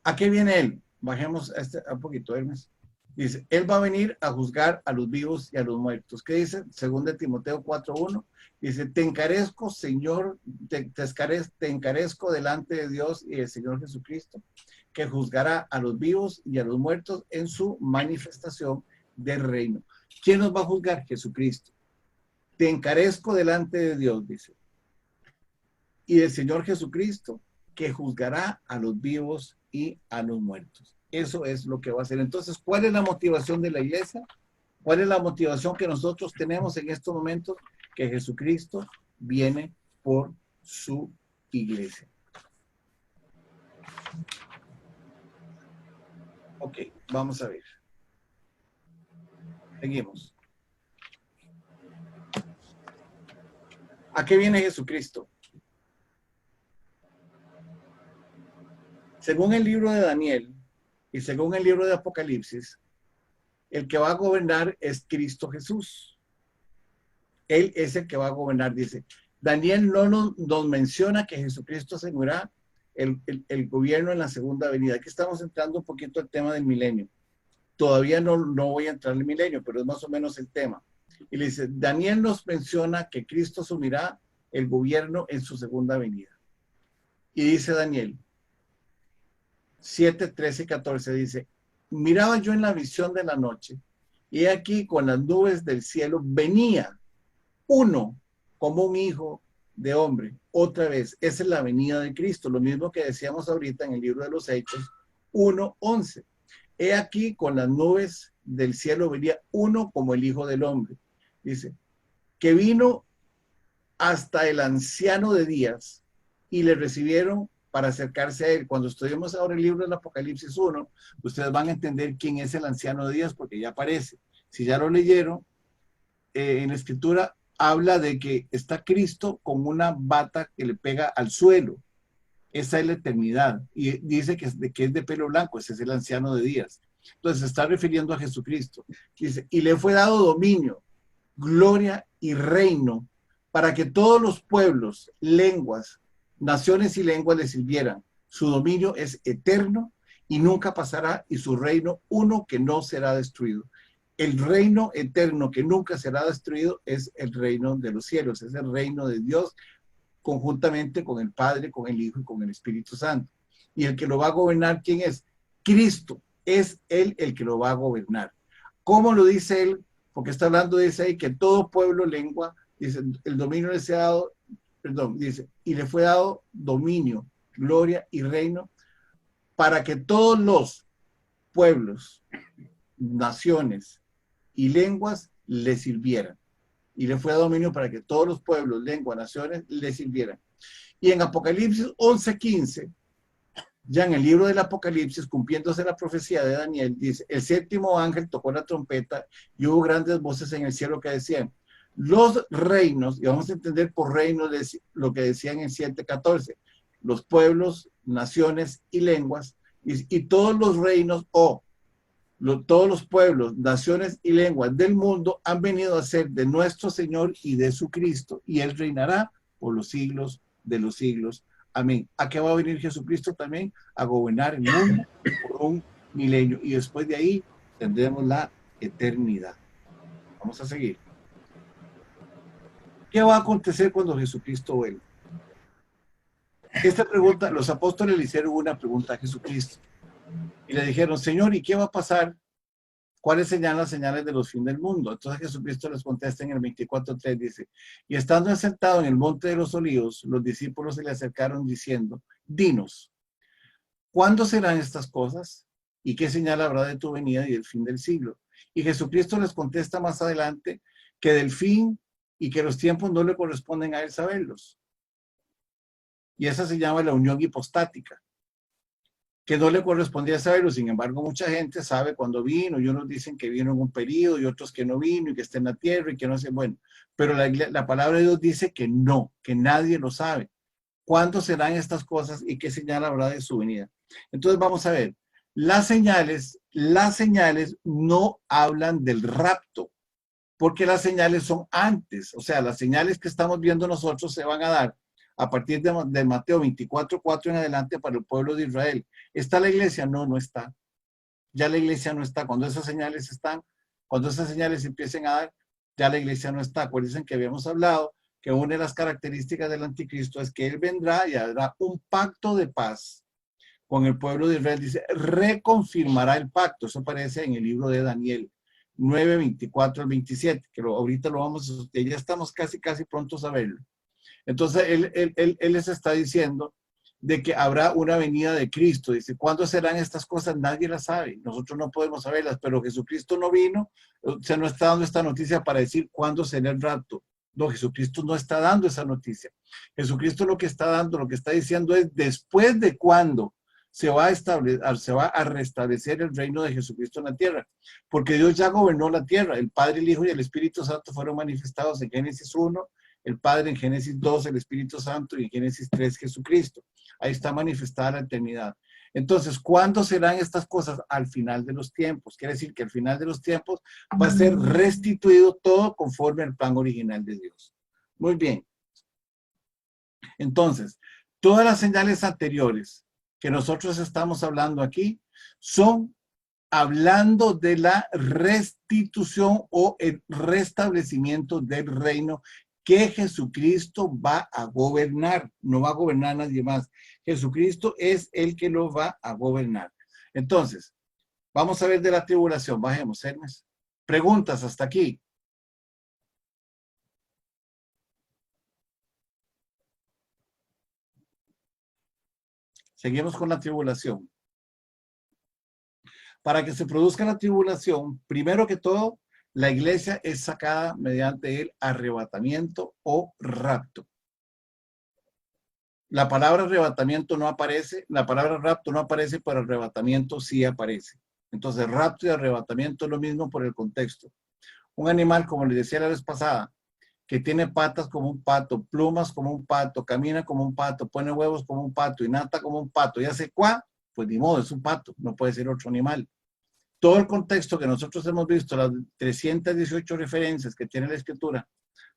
¿A qué viene Él? Bajemos un poquito, Hermes. Dice, Él va a venir a juzgar a los vivos y a los muertos. ¿Qué dice? Según de Timoteo 4:1. Dice, te encarezco, Señor, te encarezco delante de Dios y del Señor Jesucristo, que juzgará a los vivos y a los muertos en su manifestación del reino. ¿Quién nos va a juzgar? Jesucristo. Te encarezco delante de Dios, dice, y del Señor Jesucristo, que juzgará a los vivos y a los muertos. Eso es lo que va a hacer. Entonces, ¿cuál es la motivación de la iglesia? ¿Cuál es la motivación que nosotros tenemos en estos momentos? Que Jesucristo viene por su iglesia. Ok, vamos a ver. Seguimos. ¿A qué viene Jesucristo? Según el libro de Daniel y según el libro de Apocalipsis, el que va a gobernar es Cristo Jesús. Él es el que va a gobernar, dice. Daniel no nos menciona que Jesucristo asegurará el gobierno en la segunda venida. Aquí estamos entrando un poquito al tema del milenio. Todavía no voy a entrar al milenio, pero es más o menos el tema. Y le dice, Daniel nos menciona que Cristo asumirá el gobierno en su segunda venida. Y dice Daniel, 7, 13 y 14, dice, miraba yo en la visión de la noche, y aquí con las nubes del cielo venía uno como un hijo de hombre. Otra vez, esa es la venida de Cristo, lo mismo que decíamos ahorita en el libro de los Hechos 1:11. He aquí con las nubes del cielo venía uno como el hijo del hombre. Dice, que vino hasta el anciano de días y le recibieron para acercarse a él. Cuando estudiemos ahora el libro del Apocalipsis 1, ustedes van a entender quién es el anciano de días porque ya aparece. Si ya lo leyeron, en la escritura habla de que está Cristo con una bata que le pega al suelo. Esa es la eternidad. Y dice que es de pelo blanco, ese es el anciano de días. Entonces se está refiriendo a Jesucristo. Dice, y le fue dado dominio, gloria y reino para que todos los pueblos, lenguas, naciones y lenguas le sirvieran. Su dominio es eterno y nunca pasará, y su reino uno que no será destruido. El reino eterno que nunca será destruido es el reino de los cielos, es el reino de Dios conjuntamente con el Padre, con el Hijo y con el Espíritu Santo. Y el que lo va a gobernar, ¿quién es? Cristo, es Él el que lo va a gobernar. ¿Cómo lo dice Él? Porque está hablando, dice ahí, que todo pueblo, lengua, dice, el dominio le se ha dado, perdón, dice, y le fue dado dominio, gloria y reino para que todos los pueblos, naciones y lenguas le sirvieran. Y le fue dado dominio para que todos los pueblos, lenguas, naciones le sirvieran. Y en Apocalipsis 11:15, ya en el libro del Apocalipsis, cumpliéndose la profecía de Daniel, dice, el séptimo ángel tocó la trompeta y hubo grandes voces en el cielo que decían, los reinos, y vamos a entender por reinos lo que decían en 7:14, los pueblos, naciones y lenguas, y todos los reinos todos los pueblos, naciones y lenguas del mundo han venido a ser de nuestro Señor y de su Cristo, y Él reinará por los siglos de los siglos. Amén. ¿A qué va a venir Jesucristo también? A gobernar el mundo por un milenio, y después de ahí tendremos la eternidad. Vamos a seguir. ¿Qué va a acontecer cuando Jesucristo vuelva? Esta pregunta, los apóstoles le hicieron una pregunta a Jesucristo. Y le dijeron, Señor, ¿y qué va a pasar? ¿Cuáles serían las señales de los fines del mundo? Entonces Jesucristo les contesta en el 24:3, dice, y estando sentado en el monte de los olivos, los discípulos se le acercaron diciendo, dinos, ¿cuándo serán estas cosas? ¿Y qué señal habrá de tu venida y del fin del siglo? Y Jesucristo les contesta más adelante que del fin y que los tiempos no le corresponden a él saberlos. Y esa se llama la unión hipostática, que no le correspondía saberlo. Sin embargo, mucha gente sabe cuándo vino, y unos dicen que vino en un periodo, y otros que no vino, y que está en la tierra, y que no sé, bueno, pero la palabra de Dios dice que no, que nadie lo sabe. ¿Cuándo serán estas cosas y qué señal habrá de su venida? Entonces vamos a ver, las señales no hablan del rapto, porque las señales son antes, o sea, las señales que estamos viendo nosotros se van a dar a partir de Mateo 24:4 en adelante para el pueblo de Israel. ¿Está la iglesia? No, no está. Ya la iglesia no está. Cuando esas señales están, cuando esas señales empiecen a dar, ya la iglesia no está. Acuérdense que habíamos hablado que una de las características del anticristo es que él vendrá y hará un pacto de paz con el pueblo de Israel. Dice, reconfirmará el pacto. Eso aparece en el libro de Daniel 9:24-27, que ahorita lo vamos a, ya estamos casi prontos a verlo. Entonces, él les está diciendo de que habrá una venida de Cristo. Dice, ¿cuándo serán estas cosas? Nadie las sabe. Nosotros no podemos saberlas, pero Jesucristo no vino, se nos está dando esta noticia para decir cuándo será el rapto. No, Jesucristo no está dando esa noticia. Jesucristo lo que está dando, lo que está diciendo es después de cuándo se va a restablecer el reino de Jesucristo en la tierra. Porque Dios ya gobernó la tierra. El Padre, el Hijo y el Espíritu Santo fueron manifestados en Génesis 1, el Padre, en Génesis 2 el Espíritu Santo y en Génesis 3 Jesucristo. Ahí está manifestada la eternidad. Entonces, ¿cuándo serán estas cosas? Al final de los tiempos. Quiere decir que al final de los tiempos va a ser restituido todo conforme al plan original de Dios. Muy bien. Entonces, todas las señales anteriores que nosotros estamos hablando aquí son hablando de la restitución o el restablecimiento del reino que Jesucristo va a gobernar. No va a gobernar nadie más. Jesucristo es el que lo va a gobernar. Entonces, vamos a ver de la tribulación. Bajemos, Hermes. Preguntas hasta aquí. Seguimos con la tribulación. Para que se produzca la tribulación, primero que todo, la iglesia es sacada mediante el arrebatamiento o rapto. La palabra arrebatamiento no aparece, la palabra rapto no aparece, pero arrebatamiento sí aparece. Entonces, rapto y arrebatamiento es lo mismo por el contexto. Un animal, como les decía la vez pasada, que tiene patas como un pato, plumas como un pato, camina como un pato, pone huevos como un pato y nata como un pato y hace cuá, pues ni modo, es un pato, no puede ser otro animal. Todo el contexto que nosotros hemos visto, las 318 referencias que tiene la Escritura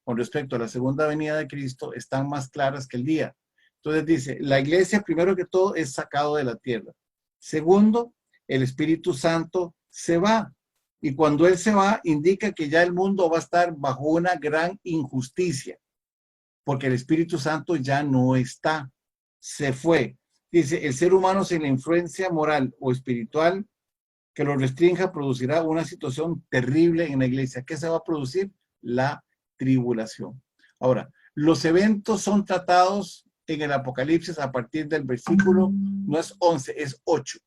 con respecto a la segunda venida de Cristo, están más claras que el día. Entonces dice, la iglesia primero que todo es sacado de la tierra. Segundo, el Espíritu Santo se va. Y cuando Él se va, indica que ya el mundo va a estar bajo una gran injusticia, porque el Espíritu Santo ya no está, se fue. Dice, el ser humano sin la influencia moral o espiritual que lo restrinja producirá una situación terrible en la iglesia. ¿Qué se va a producir? La tribulación. Ahora, los eventos son tratados en el Apocalipsis a partir del versículo, no es 11, es 8.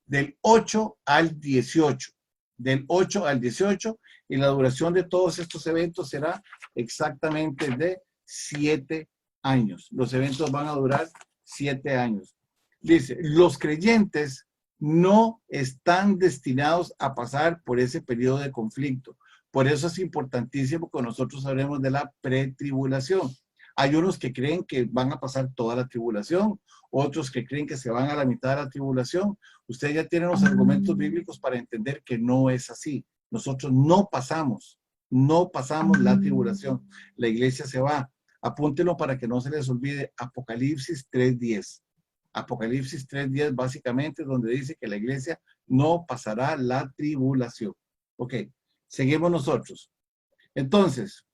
Del 8 al 18. Del 8 al 18, y la duración de todos estos eventos será exactamente de 7 años. Los eventos van a durar 7 años. Dice, los creyentes no están destinados a pasar por ese periodo de conflicto. Por eso es importantísimo que nosotros hablemos de la pretribulación. Hay unos que creen que van a pasar toda la tribulación, otros que creen que se van a la mitad de la tribulación. Ustedes ya tienen los argumentos bíblicos para entender que no es así. Nosotros no pasamos la tribulación. La iglesia se va. Apúntenlo para que no se les olvide. Apocalipsis 3:10. Apocalipsis 3:10 básicamente es donde dice que la iglesia no pasará la tribulación. Ok, seguimos nosotros. Entonces,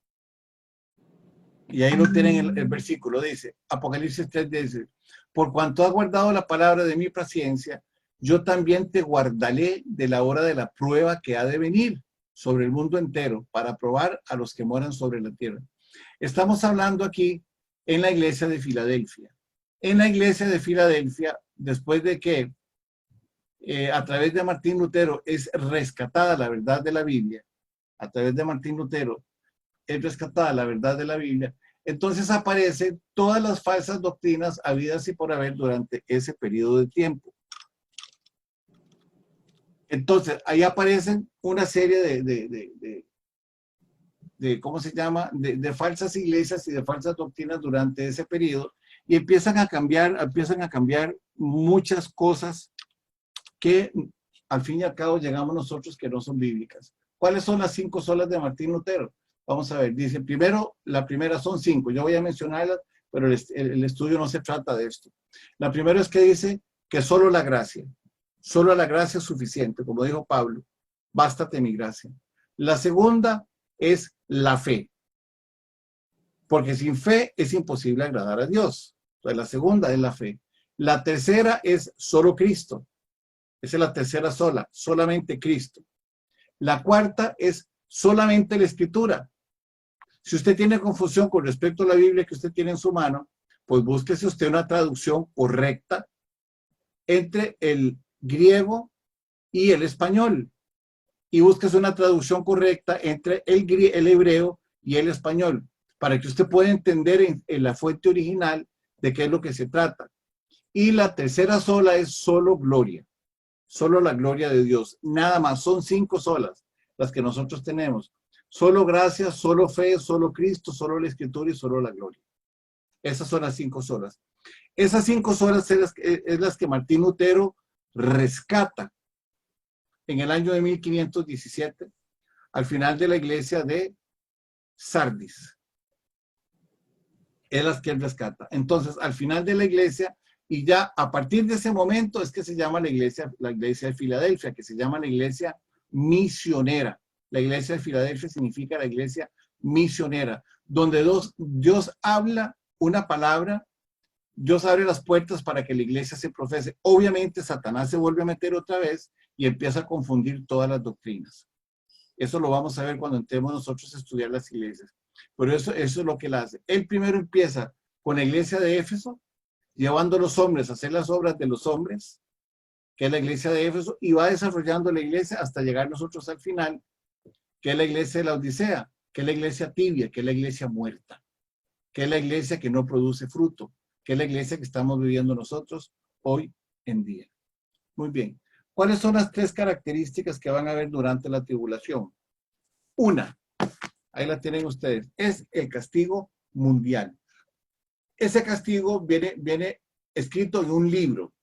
y ahí lo tienen el versículo, dice, Apocalipsis 3 dice, por cuanto has guardado la palabra de mi paciencia, yo también te guardaré de la hora de la prueba que ha de venir sobre el mundo entero para probar a los que moran sobre la tierra. Estamos hablando aquí en la iglesia de Filadelfia. En la iglesia de Filadelfia, después de que a través de Martín Lutero es rescatada la verdad de la Biblia, a través de Martín Lutero, es rescatada la verdad de la Biblia, entonces aparecen todas las falsas doctrinas habidas y por haber durante ese periodo de tiempo. Entonces, ahí aparecen una serie de ¿cómo se llama? De falsas iglesias y de falsas doctrinas durante ese periodo, y empiezan a cambiar muchas cosas que al fin y al cabo llegamos nosotros que no son bíblicas. ¿Cuáles son las 5 solas de Martín Lutero? Vamos a ver, dice, primero, la primera son 5, yo voy a mencionarlas, pero el estudio no se trata de esto. La primera es que dice que solo la gracia es suficiente, como dijo Pablo, bástate mi gracia. La segunda es la fe, porque sin fe es imposible agradar a Dios. Entonces, la segunda es la fe. La tercera es solo Cristo. Esa es la tercera sola, solamente Cristo. La cuarta es solamente la Escritura. Si usted tiene confusión con respecto a la Biblia que usted tiene en su mano, pues búsquese usted una traducción correcta entre el griego y el español. Y búsquese una traducción correcta entre el hebreo y el español, para que usted pueda entender en la fuente original de qué es lo que se trata. Y la tercera sola es solo gloria. Solo la gloria de Dios. Nada más. Son 5 solas las que nosotros tenemos. Solo gracia, solo fe, solo Cristo, solo la Escritura y solo la gloria. Esas son las 5 solas. Esas 5 solas es las que Martín Lutero rescata en el año de 1517 al final de la iglesia de Sardis. Es las que él rescata. Entonces, al final de la iglesia, y ya a partir de ese momento es que se llama la iglesia de Filadelfia, que se llama la iglesia misionera. La iglesia de Filadelfia significa la iglesia misionera, donde Dios habla una palabra, Dios abre las puertas para que la iglesia se profese. Obviamente, Satanás se vuelve a meter otra vez y empieza a confundir todas las doctrinas. Eso lo vamos a ver cuando entremos nosotros a estudiar las iglesias. Pero eso es lo que él hace. Él primero empieza con la iglesia de Éfeso, llevando a los hombres a hacer las obras de los hombres, que es la iglesia de Éfeso, y va desarrollando la iglesia hasta llegar nosotros al final, que es la iglesia de la Odisea, que es la iglesia tibia, que es la iglesia muerta, que es la iglesia que no produce fruto, que es la iglesia que estamos viviendo nosotros hoy en día. Muy bien. ¿Cuáles son las 3 características que van a ver durante la tribulación? Una, ahí la tienen ustedes, es el castigo mundial. Ese castigo viene escrito en un libro.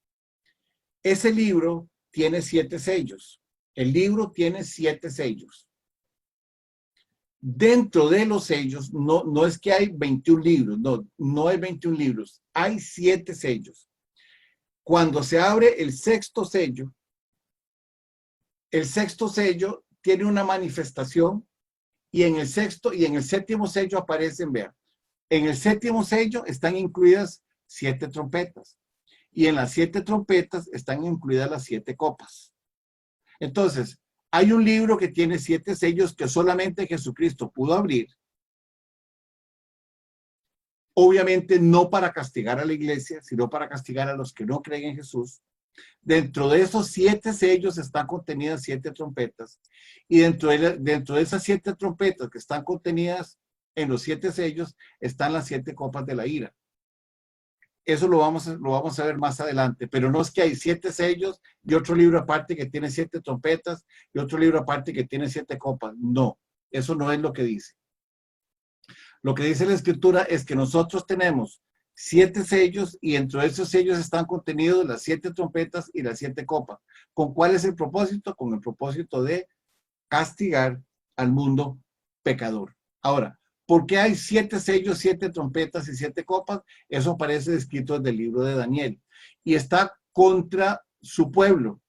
Ese libro tiene 7 sellos. El libro tiene 7 sellos. Dentro de los sellos, no es que hay 21 libros, no hay 21 libros, hay 7 sellos. Cuando se abre el 6º sello, el 6º sello tiene una manifestación y en el 6º y en el 7º sello aparecen, vean, en el 7º sello están incluidas 7 trompetas y en las 7 trompetas están incluidas las 7 copas. Entonces, hay un libro que tiene 7 sellos que solamente Jesucristo pudo abrir. Obviamente no para castigar a la iglesia, sino para castigar a los que no creen en Jesús. Dentro de esos 7 sellos están contenidas 7 trompetas. Y dentro de esas 7 trompetas que están contenidas en los 7 sellos, están las 7 copas de la ira. Eso lo vamos a ver más adelante, pero no es que hay 7 sellos y otro libro aparte que tiene 7 trompetas y otro libro aparte que tiene 7 copas. No, eso no es lo que dice. Lo que dice la Escritura es que nosotros tenemos 7 sellos y dentro de esos sellos están contenidos las 7 trompetas y las 7 copas. ¿Con cuál es el propósito? Con el propósito de castigar al mundo pecador. Ahora, ¿por qué hay 7 sellos, 7 trompetas y 7 copas? Eso aparece descrito en el libro de Daniel. Y está contra su pueblo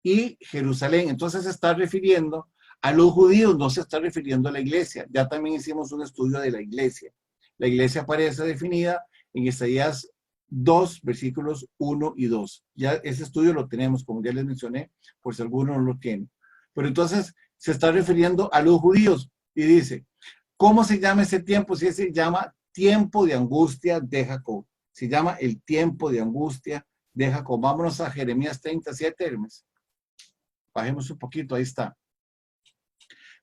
y Jerusalén. Entonces se está refiriendo a los judíos, no se está refiriendo a la iglesia. Ya también hicimos un estudio de la iglesia. La iglesia aparece definida en Isaías 2, versículos 1 y 2. Ya ese estudio lo tenemos, como ya les mencioné, por si alguno no lo tiene. Pero entonces se está refiriendo a los judíos y dice, ¿cómo se llama ese tiempo? Si se llama tiempo de angustia de Jacob. Se llama el tiempo de angustia de Jacob. Vámonos a Jeremías 37, Hermes. Bajemos un poquito, ahí está.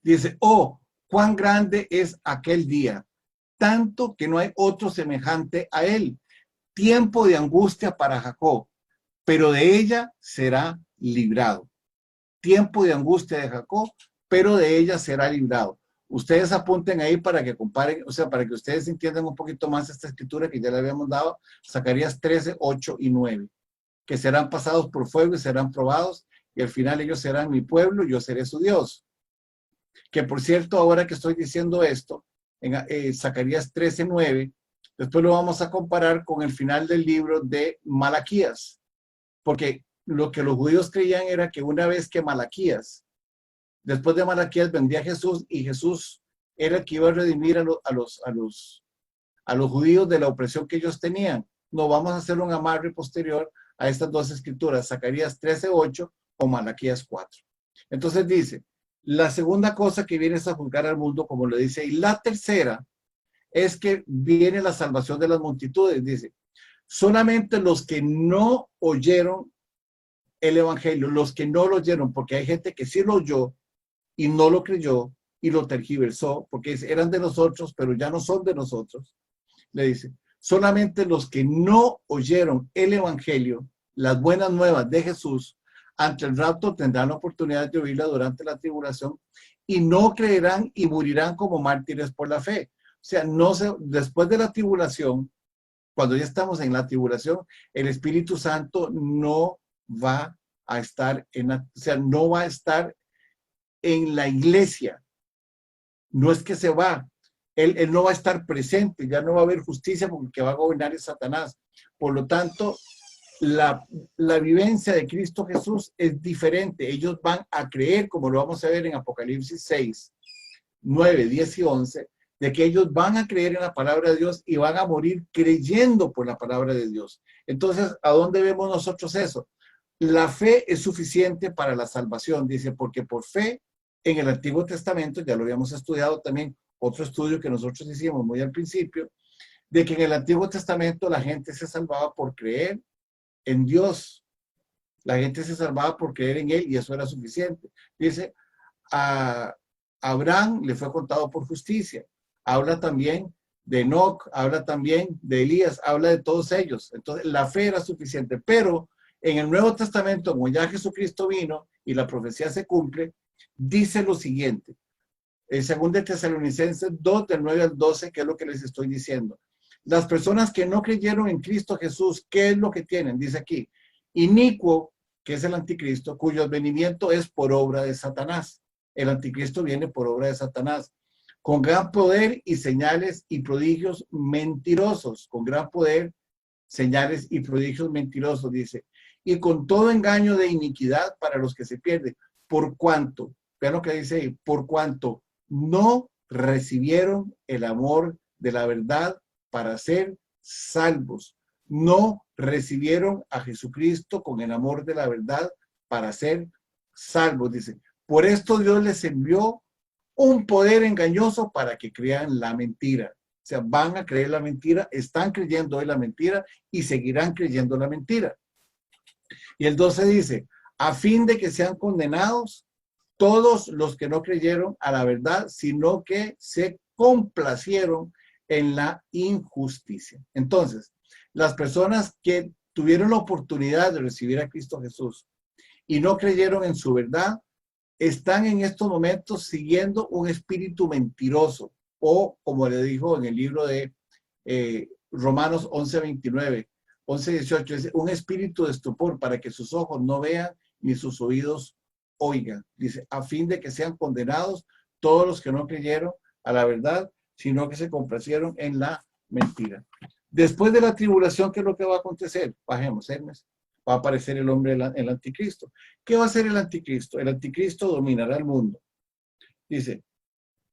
Dice, oh, cuán grande es aquel día, tanto que no hay otro semejante a él. Tiempo de angustia para Jacob, pero de ella será librado. Tiempo de angustia de Jacob, pero de ella será librado. Ustedes apunten ahí para que comparen, o sea, para que ustedes entiendan un poquito más esta escritura que ya le habíamos dado, Zacarías 13, 8 y 9, que serán pasados por fuego y serán probados, y al final ellos serán mi pueblo y yo seré su Dios. Que por cierto, ahora que estoy diciendo esto, en Zacarías 13, 9, después lo vamos a comparar con el final del libro de Malaquías, porque lo que los judíos creían era que una vez que Malaquías, después de Malaquías vendría Jesús y Jesús era el que iba a redimir a los judíos de la opresión que ellos tenían. No, vamos a hacer un amarre posterior a estas dos escrituras, Zacarías 13:8 o Malaquías 4. Entonces dice, la segunda cosa que viene es a juzgar al mundo, como lo dice, y la tercera es que viene la salvación de las multitudes. Dice, solamente los que no oyeron el evangelio, los que no lo oyeron, porque hay gente que sí lo oyó y no lo creyó y lo tergiversó, porque eran de nosotros, pero ya no son de nosotros. Le dice, solamente los que no oyeron el evangelio, las buenas nuevas de Jesús, ante el rapto tendrán la oportunidad de oírla durante la tribulación y no creerán y morirán como mártires por la fe. O sea, después de la tribulación, cuando ya estamos en la tribulación, el Espíritu Santo no va a estar no va a estar en la iglesia. No es que se va, él no va a estar presente, ya no va a haber justicia porque el que va a gobernar es Satanás. Por lo tanto, la vivencia de Cristo Jesús es diferente. Ellos van a creer, como lo vamos a ver en Apocalipsis 6, 9, 10 y 11, de que ellos van a creer en la palabra de Dios y van a morir creyendo por la palabra de Dios. Entonces, ¿a dónde vemos nosotros eso? La fe es suficiente para la salvación, dice, porque por fe en el Antiguo Testamento, ya lo habíamos estudiado también, otro estudio que nosotros hicimos muy al principio, de que en el Antiguo Testamento la gente se salvaba por creer en Dios. La gente se salvaba por creer en Él y eso era suficiente. Dice, a Abraham le fue contado por justicia. Habla también de Enoc, habla también de Elías, habla de todos ellos. Entonces, la fe era suficiente. Pero en el Nuevo Testamento, como ya Jesucristo vino y la profecía se cumple, dice lo siguiente. En 2 Tesalonicenses 2, del 9 al 12, que es lo que les estoy diciendo. Las personas que no creyeron en Cristo Jesús, ¿qué es lo que tienen? Dice aquí, inicuo, que es el anticristo, cuyo advenimiento es por obra de Satanás. El anticristo viene por obra de Satanás, con gran poder y señales y prodigios mentirosos, con gran poder, señales y prodigios mentirosos, dice, y con todo engaño de iniquidad para los que se pierden, por cuanto, vean lo que dice ahí, por cuanto no recibieron el amor de la verdad para ser salvos. No recibieron a Jesucristo con el amor de la verdad para ser salvos, dice. Por esto Dios les envió un poder engañoso para que crean la mentira. O sea, van a creer la mentira, están creyendo hoy la mentira y seguirán creyendo la mentira. Y el 12 dice, a fin de que sean condenados todos los que no creyeron a la verdad, sino que se complacieron en la injusticia. Entonces, las personas que tuvieron la oportunidad de recibir a Cristo Jesús y no creyeron en su verdad, están en estos momentos siguiendo un espíritu mentiroso, o como le dijo en el libro de Romanos 11:29, 11:18, es un espíritu de estupor para que sus ojos no vean ni sus oídos oigan. Dice, a fin de que sean condenados todos los que no creyeron a la verdad, sino que se complacieron en la mentira. Después de la tribulación, ¿qué es lo que va a acontecer? Bajemos, Hermes. Va a aparecer el hombre, el anticristo. ¿Qué va a hacer el anticristo? El anticristo dominará el mundo. Dice,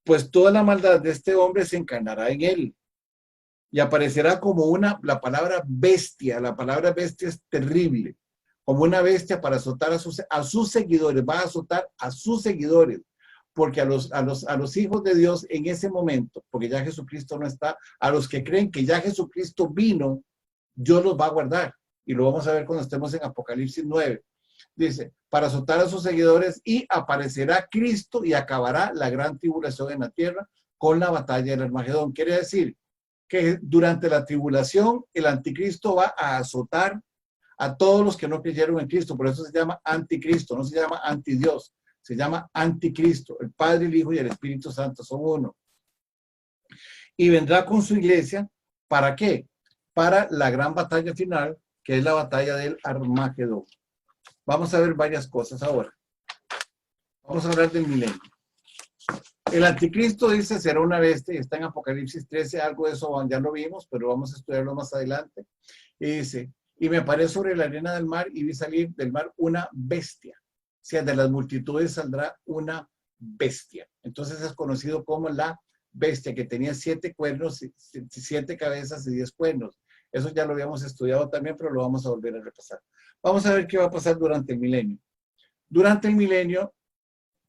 pues toda la maldad de este hombre se encarnará en él y aparecerá como la palabra bestia. La palabra bestia es terrible. Como una bestia para azotar a sus seguidores. Va a azotar a sus seguidores. Porque a los hijos de Dios en ese momento, porque ya Jesucristo no está, a los que creen que ya Jesucristo vino, Dios los va a guardar. Y lo vamos a ver cuando estemos en Apocalipsis 9. Dice, para azotar a sus seguidores y aparecerá Cristo y acabará la gran tribulación en la tierra con la batalla del Armagedón. Quiere decir que durante la tribulación el anticristo va a azotar a todos los que no creyeron en Cristo. Por eso se llama anticristo, no se llama antidios. Se llama anticristo. El Padre, el Hijo y el Espíritu Santo son uno. Y vendrá con su iglesia, ¿para qué? Para la gran batalla final, que es la batalla del Armagedón. Vamos a ver varias cosas ahora. Vamos a hablar del milenio. El anticristo dice será una bestia, y está en Apocalipsis 13, algo de eso ya lo vimos, pero vamos a estudiarlo más adelante. Y dice, y me paré sobre la arena del mar y vi salir del mar una bestia. O sea, de las multitudes saldrá una bestia. Entonces es conocido como la bestia, que tenía 7 cuernos, 7 cabezas y 10 cuernos. Eso ya lo habíamos estudiado también, pero lo vamos a volver a repasar. Vamos a ver qué va a pasar durante el milenio. Durante el milenio,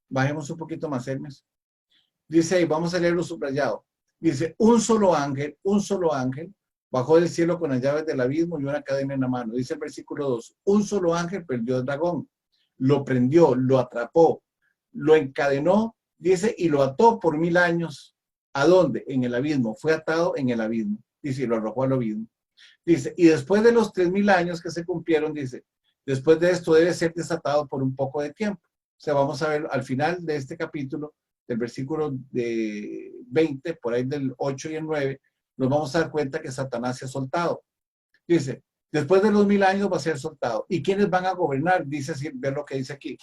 bajemos un poquito más, Hermes. Dice ahí, vamos a leerlo subrayado. Dice, un solo ángel, bajó del cielo con las llaves del abismo y una cadena en la mano. Dice el versículo 2, un solo ángel perdió al dragón. Lo prendió, lo atrapó, lo encadenó, dice, y lo ató por 1000 años. ¿A dónde? En el abismo. Fue atado en el abismo. Dice, y lo arrojó al abismo. Dice, y después de los 3000 años que se cumplieron, dice, después de esto debe ser desatado por un poco de tiempo. O sea, vamos a ver al final de este capítulo del versículo 20, por ahí del 8 y el 9, nos vamos a dar cuenta que Satanás se ha soltado. Dice, después de los 1000 años va a ser soltado. ¿Y quiénes van a gobernar? Dice así, ve lo que dice aquí.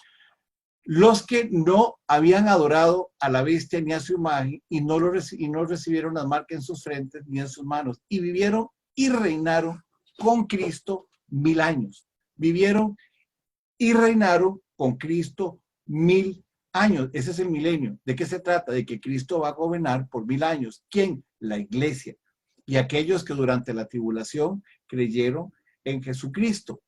Los que no habían adorado a la bestia ni a su imagen y no recibieron las marcas en sus frentes ni en sus manos, y vivieron y reinaron con Cristo 1000 años. Vivieron y reinaron con Cristo 1000 años. Ese es el milenio. ¿De qué se trata? De que Cristo va a gobernar por 1000 años. ¿Quién? La iglesia. Y aquellos que durante la tribulación creyeron en Jesucristo.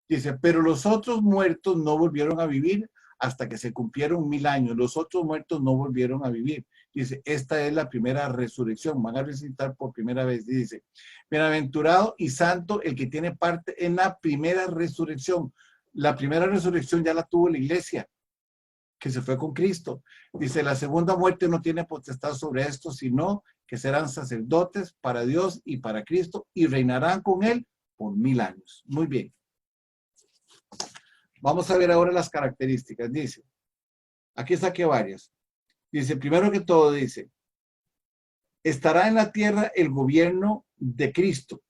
Dice, pero los otros muertos no volvieron a vivir hasta que se cumplieron 1000 años. Los otros muertos no volvieron a vivir. Dice, esta es la primera resurrección. Van a resucitar por primera vez. Dice, bienaventurado y santo el que tiene parte en la primera resurrección. La primera resurrección ya la tuvo la iglesia, que se fue con Cristo. Dice, la segunda muerte no tiene potestad sobre esto, sino que serán sacerdotes para Dios y para Cristo y reinarán con él por 1000 años. Muy bien. Vamos a ver ahora las características. Dice, aquí saqué varias. Dice, primero que todo, dice, estará en la tierra el gobierno de Cristo.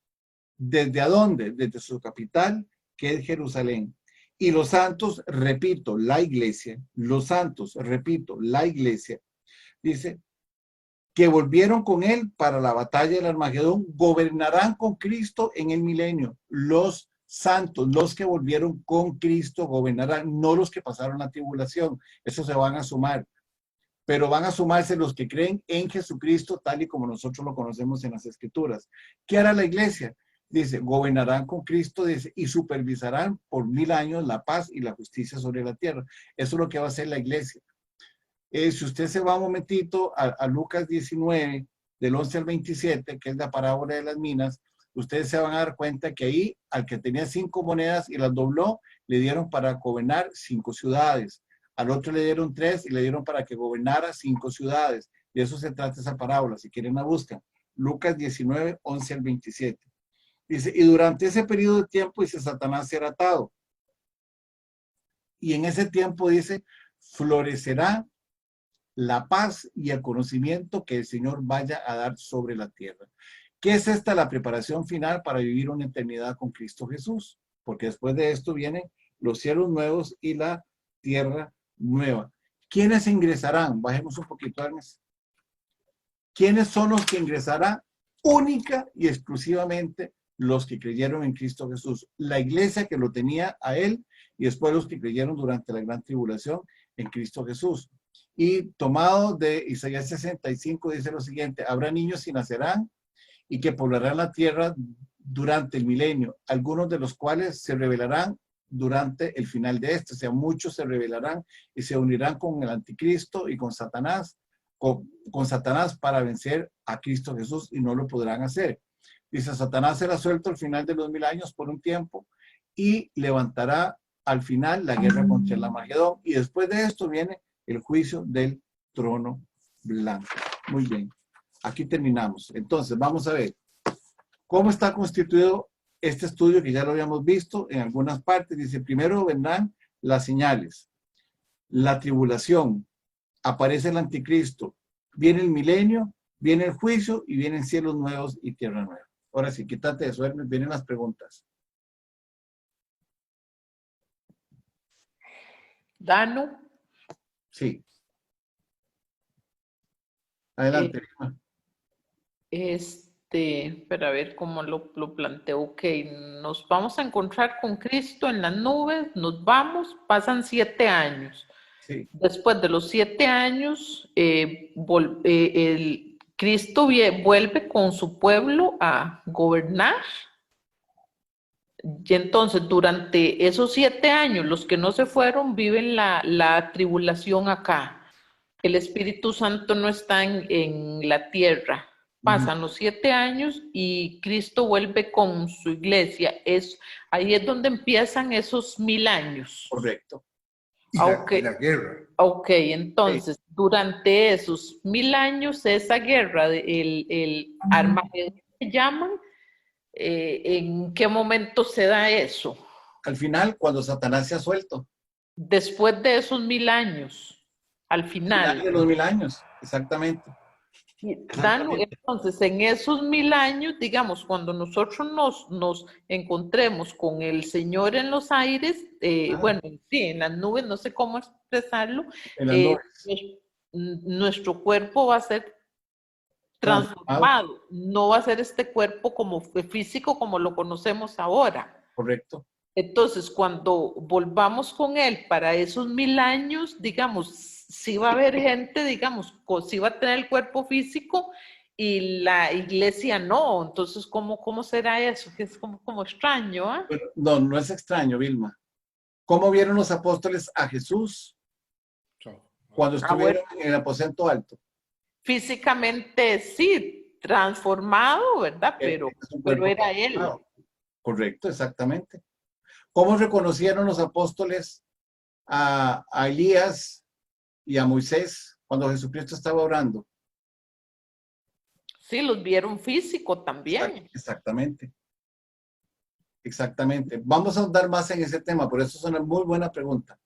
¿Desde a dónde? Desde su capital, que es Jerusalén. Y los santos, repito, la iglesia, los santos, repito, la iglesia, dice, que volvieron con él para la batalla del Armagedón, gobernarán con Cristo en el milenio. Los santos, los que volvieron con Cristo, gobernarán, no los que pasaron la tribulación. Eso se van a sumar. Pero van a sumarse los que creen en Jesucristo, tal y como nosotros lo conocemos en las Escrituras. ¿Qué hará la iglesia? Dice, gobernarán con Cristo, dice, y supervisarán por 1000 años la paz y la justicia sobre la tierra. Eso es lo que va a hacer la iglesia. Si usted se va un momentito a Lucas 19, del 11 al 27, que es la parábola de las minas, ustedes se van a dar cuenta que ahí, al que tenía 5 monedas y las dobló, le dieron para gobernar 5 ciudades. Al otro le dieron 3 y le dieron para que gobernara 5 ciudades. De eso se trata esa parábola, si quieren la buscan. Lucas 19, 11 al 27. Dice, y durante ese periodo de tiempo, dice, Satanás será atado. Y en ese tiempo, dice, florecerá la paz y el conocimiento que el Señor vaya a dar sobre la tierra. ¿Qué es esta la preparación final para vivir una eternidad con Cristo Jesús? Porque después de esto vienen los cielos nuevos y la tierra nueva. ¿Quiénes ingresarán? Bajemos un poquito, Ernest. ¿Quiénes son los que ingresarán? Única y exclusivamente los que creyeron en Cristo Jesús. La iglesia que lo tenía a él y después los que creyeron durante la gran tribulación en Cristo Jesús. Y tomado de Isaías 65 dice lo siguiente, habrá niños y nacerán y que poblarán la tierra durante el milenio, algunos de los cuales se revelarán durante el final de este, o sea, muchos se revelarán y se unirán con el anticristo y con Satanás, con Satanás para vencer a Cristo Jesús y no lo podrán hacer. Dice, Satanás será suelto al final de los 1000 años por un tiempo y levantará al final la guerra contra el Armagedón y después de esto viene el juicio del trono blanco. Muy bien, aquí terminamos. Entonces, vamos a ver cómo está constituido este estudio que ya lo habíamos visto en algunas partes. Dice, primero vendrán las señales, la tribulación, aparece el anticristo, viene el milenio, viene el juicio y vienen cielos nuevos y tierra nueva. Ahora sí, quítate eso, vienen las preguntas. Dano. Sí. Adelante. Para ver cómo lo planteo. Ok, nos vamos a encontrar con Cristo en las nubes, nos vamos, pasan 7 años. Sí. Después de los 7 años, Cristo vuelve con su pueblo a gobernar. Y entonces, durante esos 7 años, los que no se fueron viven la tribulación acá. El Espíritu Santo no está en la tierra. Pasan los 7 años y Cristo vuelve con su iglesia. Ahí es donde empiezan esos 1000 años. Correcto. Y la guerra. Ok, entonces, durante esos 1000 años, esa guerra, el Armagedón que llaman, ¿en qué momento se da eso? Al final, cuando Satanás se ha suelto. Después de esos 1000 años. al final. De los 1000 años, exactamente. Danu, entonces, en esos 1000 años, digamos, cuando nosotros nos encontremos con el Señor en los aires, bueno, sí, en las nubes, no sé cómo expresarlo, En las nubes. nuestro cuerpo va a ser transformado, no va a ser este cuerpo como físico como lo conocemos ahora. Correcto. Entonces, cuando volvamos con él para esos 1000 años, digamos, sí va a haber gente, digamos, sí va a tener el cuerpo físico y la iglesia no. Entonces, ¿cómo será eso? Que es como extraño, ¿eh? No, no es extraño, Vilma. ¿Cómo vieron los apóstoles a Jesús cuando estuvieron en el aposento alto? Físicamente sí, transformado, ¿verdad? Pero era él. Correcto, exactamente. ¿Cómo reconocieron los apóstoles a Elías y a Moisés cuando Jesucristo estaba orando? Sí, los vieron físico también. Exactamente. Exactamente. Vamos a ahondar más en ese tema, por eso es una muy buena pregunta.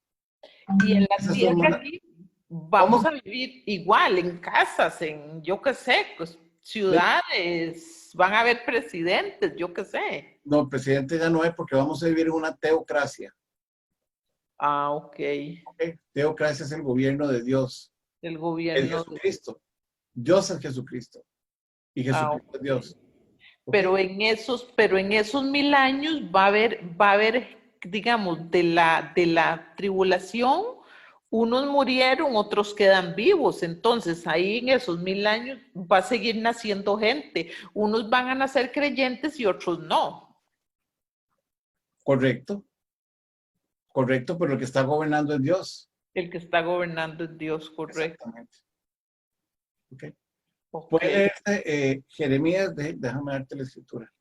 Y en la tierra aquí vamos a vivir igual, en casas, en yo qué sé, pues, ciudades, van a haber presidentes, yo qué sé. No, presidente ya no es porque vamos a vivir en una teocracia. Ah, ok. Teocracia es el gobierno de Dios. El gobierno es Jesucristo. Dios es Jesucristo. Y Jesucristo es Dios. Pero en esos 1000 años va a haber, digamos, de la tribulación, unos murieron, otros quedan vivos. Entonces, ahí en esos 1000 años va a seguir naciendo gente. Unos van a nacer creyentes y otros no. Correcto. Correcto, pero el que está gobernando es Dios. El que está gobernando es Dios, correcto. Exactamente. Okay. Puede leerse Jeremías, déjame darte la escritura,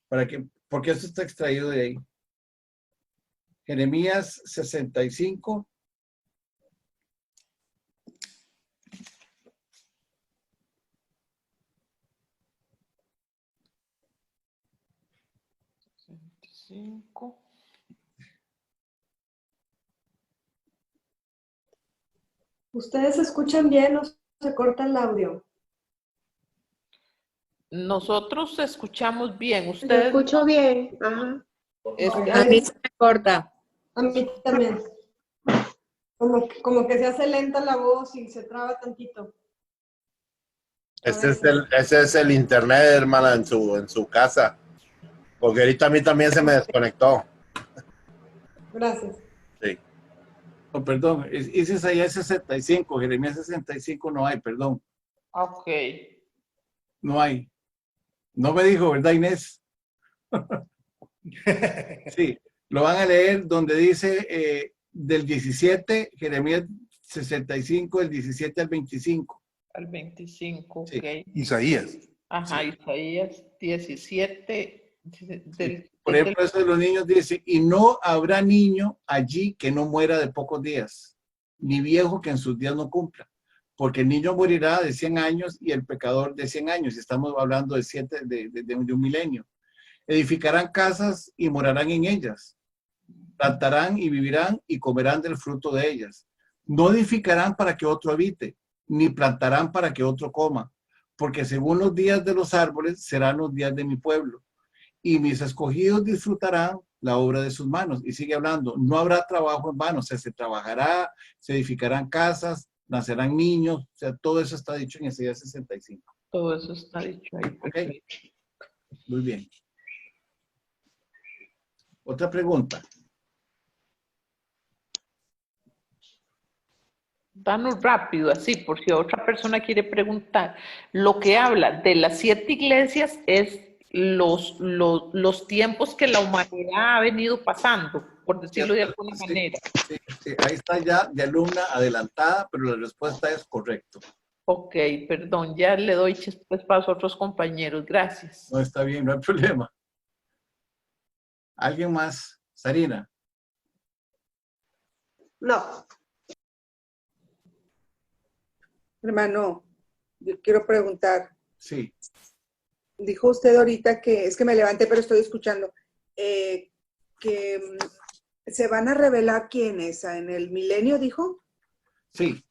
porque esto está extraído de ahí. Jeremías 65. ¿Ustedes escuchan bien o se corta el audio? Nosotros escuchamos bien. Yo Ustedes escucho bien. Ajá. A mí se me corta. A mí también. Como que se hace lenta la voz y se traba tantito. Ese es el internet, hermana, en su casa. Porque ahorita a mí también se me desconectó. Gracias. Sí. No, perdón, es Isaías 65, Jeremías 65 no hay, perdón. Ok. No hay. No me dijo, ¿verdad, Inés? Sí, lo van a leer donde dice del 17, Jeremías 65, del 17 al 25. Al 25, ok. Sí. Isaías. Ajá, Sí. Isaías 17. Por ejemplo, eso de los niños dice, y no habrá niño allí que no muera de pocos días, ni viejo que en sus días no cumpla, porque el niño morirá de 100 años y el pecador de 100 años, y estamos hablando de un milenio. Edificarán casas y morarán en ellas, plantarán y vivirán y comerán del fruto de ellas. No edificarán para que otro habite, ni plantarán para que otro coma, porque según los días de los árboles serán los días de mi pueblo, y mis escogidos disfrutarán la obra de sus manos. Y sigue hablando, no habrá trabajo en vano, o sea, se trabajará, se edificarán casas, nacerán niños, o sea, todo eso está dicho en Isaías 65. Todo eso está dicho ahí. Okay. Muy bien. Otra pregunta. Danos rápido, así, por si otra persona quiere preguntar. Lo que habla de las 7 iglesias es los tiempos que la humanidad ha venido pasando, por decirlo de alguna manera. Sí, ahí está ya de alumna adelantada, pero la respuesta es correcto. Ok, perdón, ya le doy después paso a otros compañeros. Gracias. No, está bien, no hay problema. ¿Alguien más? Sarina. No. Hermano, yo quiero preguntar. Sí. Dijo usted ahorita que, es que me levanté pero estoy escuchando, que se van a revelar quiénes, ¿en el milenio dijo? Sí,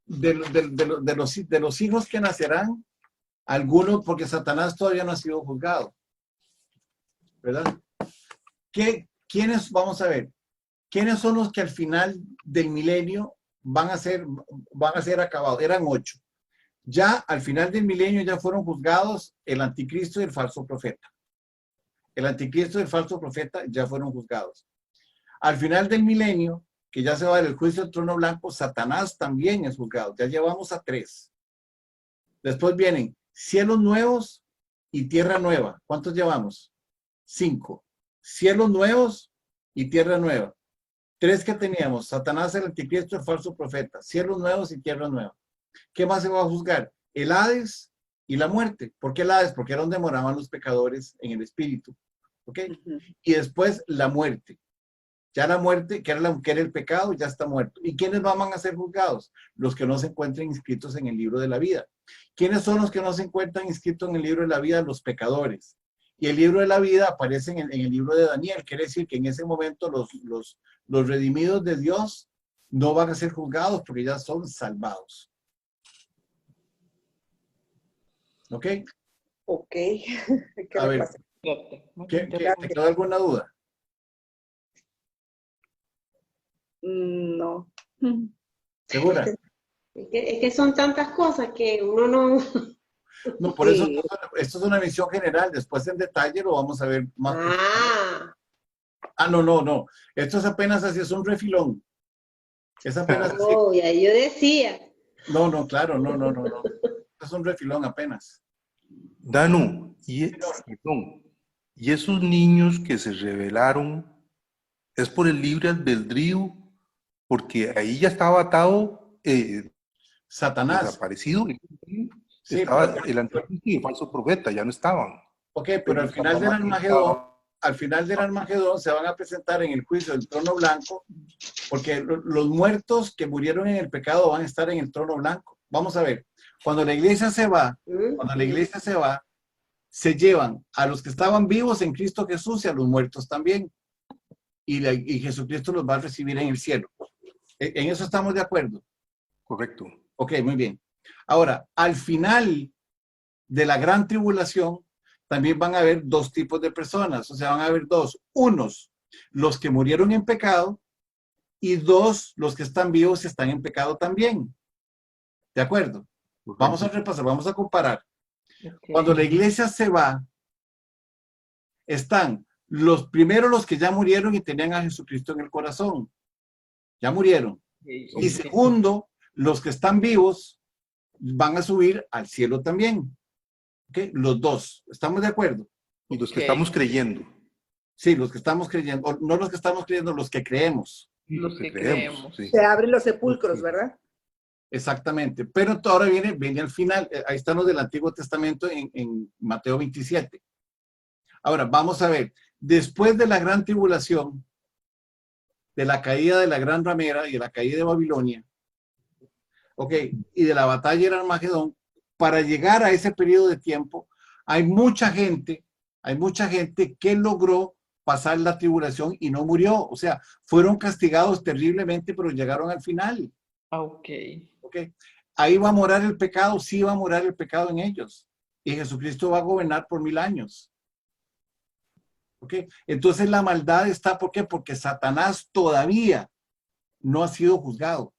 de los hijos que nacerán, algunos, porque Satanás todavía no ha sido juzgado, ¿verdad? ¿Quiénes, vamos a ver, quiénes son los que al final del milenio van a ser acabados? Eran 8. Ya al final del milenio ya fueron juzgados el anticristo y el falso profeta. El anticristo y el falso profeta ya fueron juzgados. Al final del milenio, que ya se va del juicio del trono blanco, Satanás también es juzgado. Ya llevamos a 3. Después vienen cielos nuevos y tierra nueva. ¿Cuántos llevamos? 5. Cielos nuevos y tierra nueva. 3 que teníamos: Satanás, el anticristo, el falso profeta. Cielos nuevos y tierra nueva. ¿Qué más se va a juzgar? El Hades y la muerte. ¿Por qué el Hades? Porque era donde moraban los pecadores en el espíritu. ¿Ok? Y después la muerte. Ya la muerte, que era el pecado, ya está muerto. ¿Y quiénes van a ser juzgados? Los que no se encuentren inscritos en el libro de la vida. ¿Quiénes son los que no se encuentran inscritos en el libro de la vida? Los pecadores. Y el libro de la vida aparece en el libro de Daniel. Quiere decir que en ese momento los redimidos de Dios no van a ser juzgados porque ya son salvados. ¿Ok? Ok. A ver, ¿te quedó alguna duda? No. ¿Segura? Es que son tantas cosas que uno no... No, por eso esto es una visión general. Después en detalle lo vamos a ver más. No. Esto es apenas así, es un refilón. Es apenas así. Oh, ya yo decía. No, claro, no. Es un refilón apenas. Danu, y esos niños que se rebelaron, ¿es por el libre albedrío? Porque ahí ya estaba atado, Satanás. desaparecido. Sí, estaba el anticristo y el falso profeta, ya no estaban. Ok, pero al final del Armagedón se van a presentar en el juicio del trono blanco, porque los muertos que murieron en el pecado van a estar en el trono blanco. Vamos a ver, cuando la iglesia se va, se llevan a los que estaban vivos en Cristo Jesús y a los muertos también. Y Jesucristo los va a recibir en el cielo. ¿En eso estamos de acuerdo? Correcto. Ok, muy bien. Ahora, al final de la gran tribulación, también van a haber 2 tipos de personas. O sea, van a haber 2. Unos, los que murieron en pecado, y 2, los que están vivos y están en pecado también. ¿De acuerdo? Correcto. Vamos a repasar, vamos a comparar. Okay. Cuando la iglesia se va, están los que ya murieron y tenían a Jesucristo en el corazón. Ya murieron. Y segundo, los que están vivos van a subir al cielo también. ¿Okay? Los 2. ¿Estamos de acuerdo? Y los que estamos creyendo. Sí, los que estamos creyendo. No los que estamos creyendo, los que creemos. Los que creemos. Sí. Se abren los sepulcros, ¿verdad? Exactamente. Pero ahora viene al final. Ahí están los del Antiguo Testamento en Mateo 27. Ahora, vamos a ver. Después de la gran tribulación, de la caída de la gran ramera y de la caída de Babilonia, ok, y de la batalla de Armagedón, para llegar a ese periodo de tiempo, hay mucha gente que logró pasar la tribulación y no murió. O sea, fueron castigados terriblemente, pero llegaron al final. Ok. Ahí va a morar el pecado, sí va a morar el pecado en ellos. Y Jesucristo va a gobernar por 1000 años. Entonces la maldad está, ¿por qué? Porque Satanás todavía no ha sido juzgado.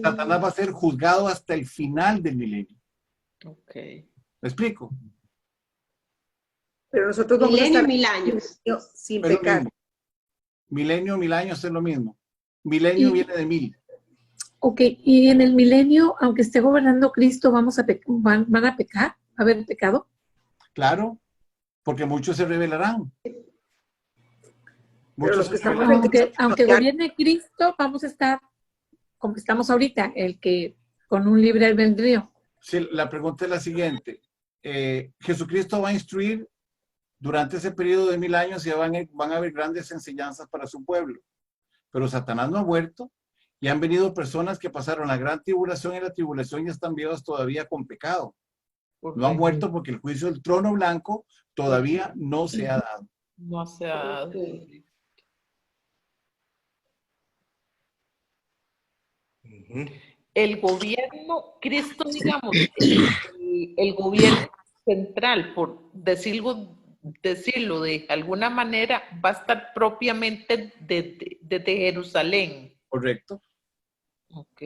Satanás va a ser juzgado hasta el final del milenio. Ok. ¿Me explico? Pero nosotros vamos a estar 1000 años sin pecar. Milenio, 1000 años es lo mismo. Milenio viene de 1000. Ok, y en el milenio, aunque esté gobernando Cristo, ¿van a pecar? ¿Va a haber pecado? Claro, porque muchos se rebelarán. Aunque gobierne Cristo, vamos a estar como estamos ahorita, con un libre albedrío. Sí, la pregunta es la siguiente. Jesucristo va a instruir durante ese periodo de 1000 años y van a haber grandes enseñanzas para su pueblo. Pero Satanás no ha muerto y han venido personas que pasaron la gran tribulación y la tribulación y están vivas todavía con pecado. No han muerto porque el juicio del trono blanco todavía no se ha dado. No se ha dado. Ujú. El gobierno, Cristo, digamos, el gobierno central, por decirlo de alguna manera, va a estar propiamente desde Jerusalén. Correcto. Ok.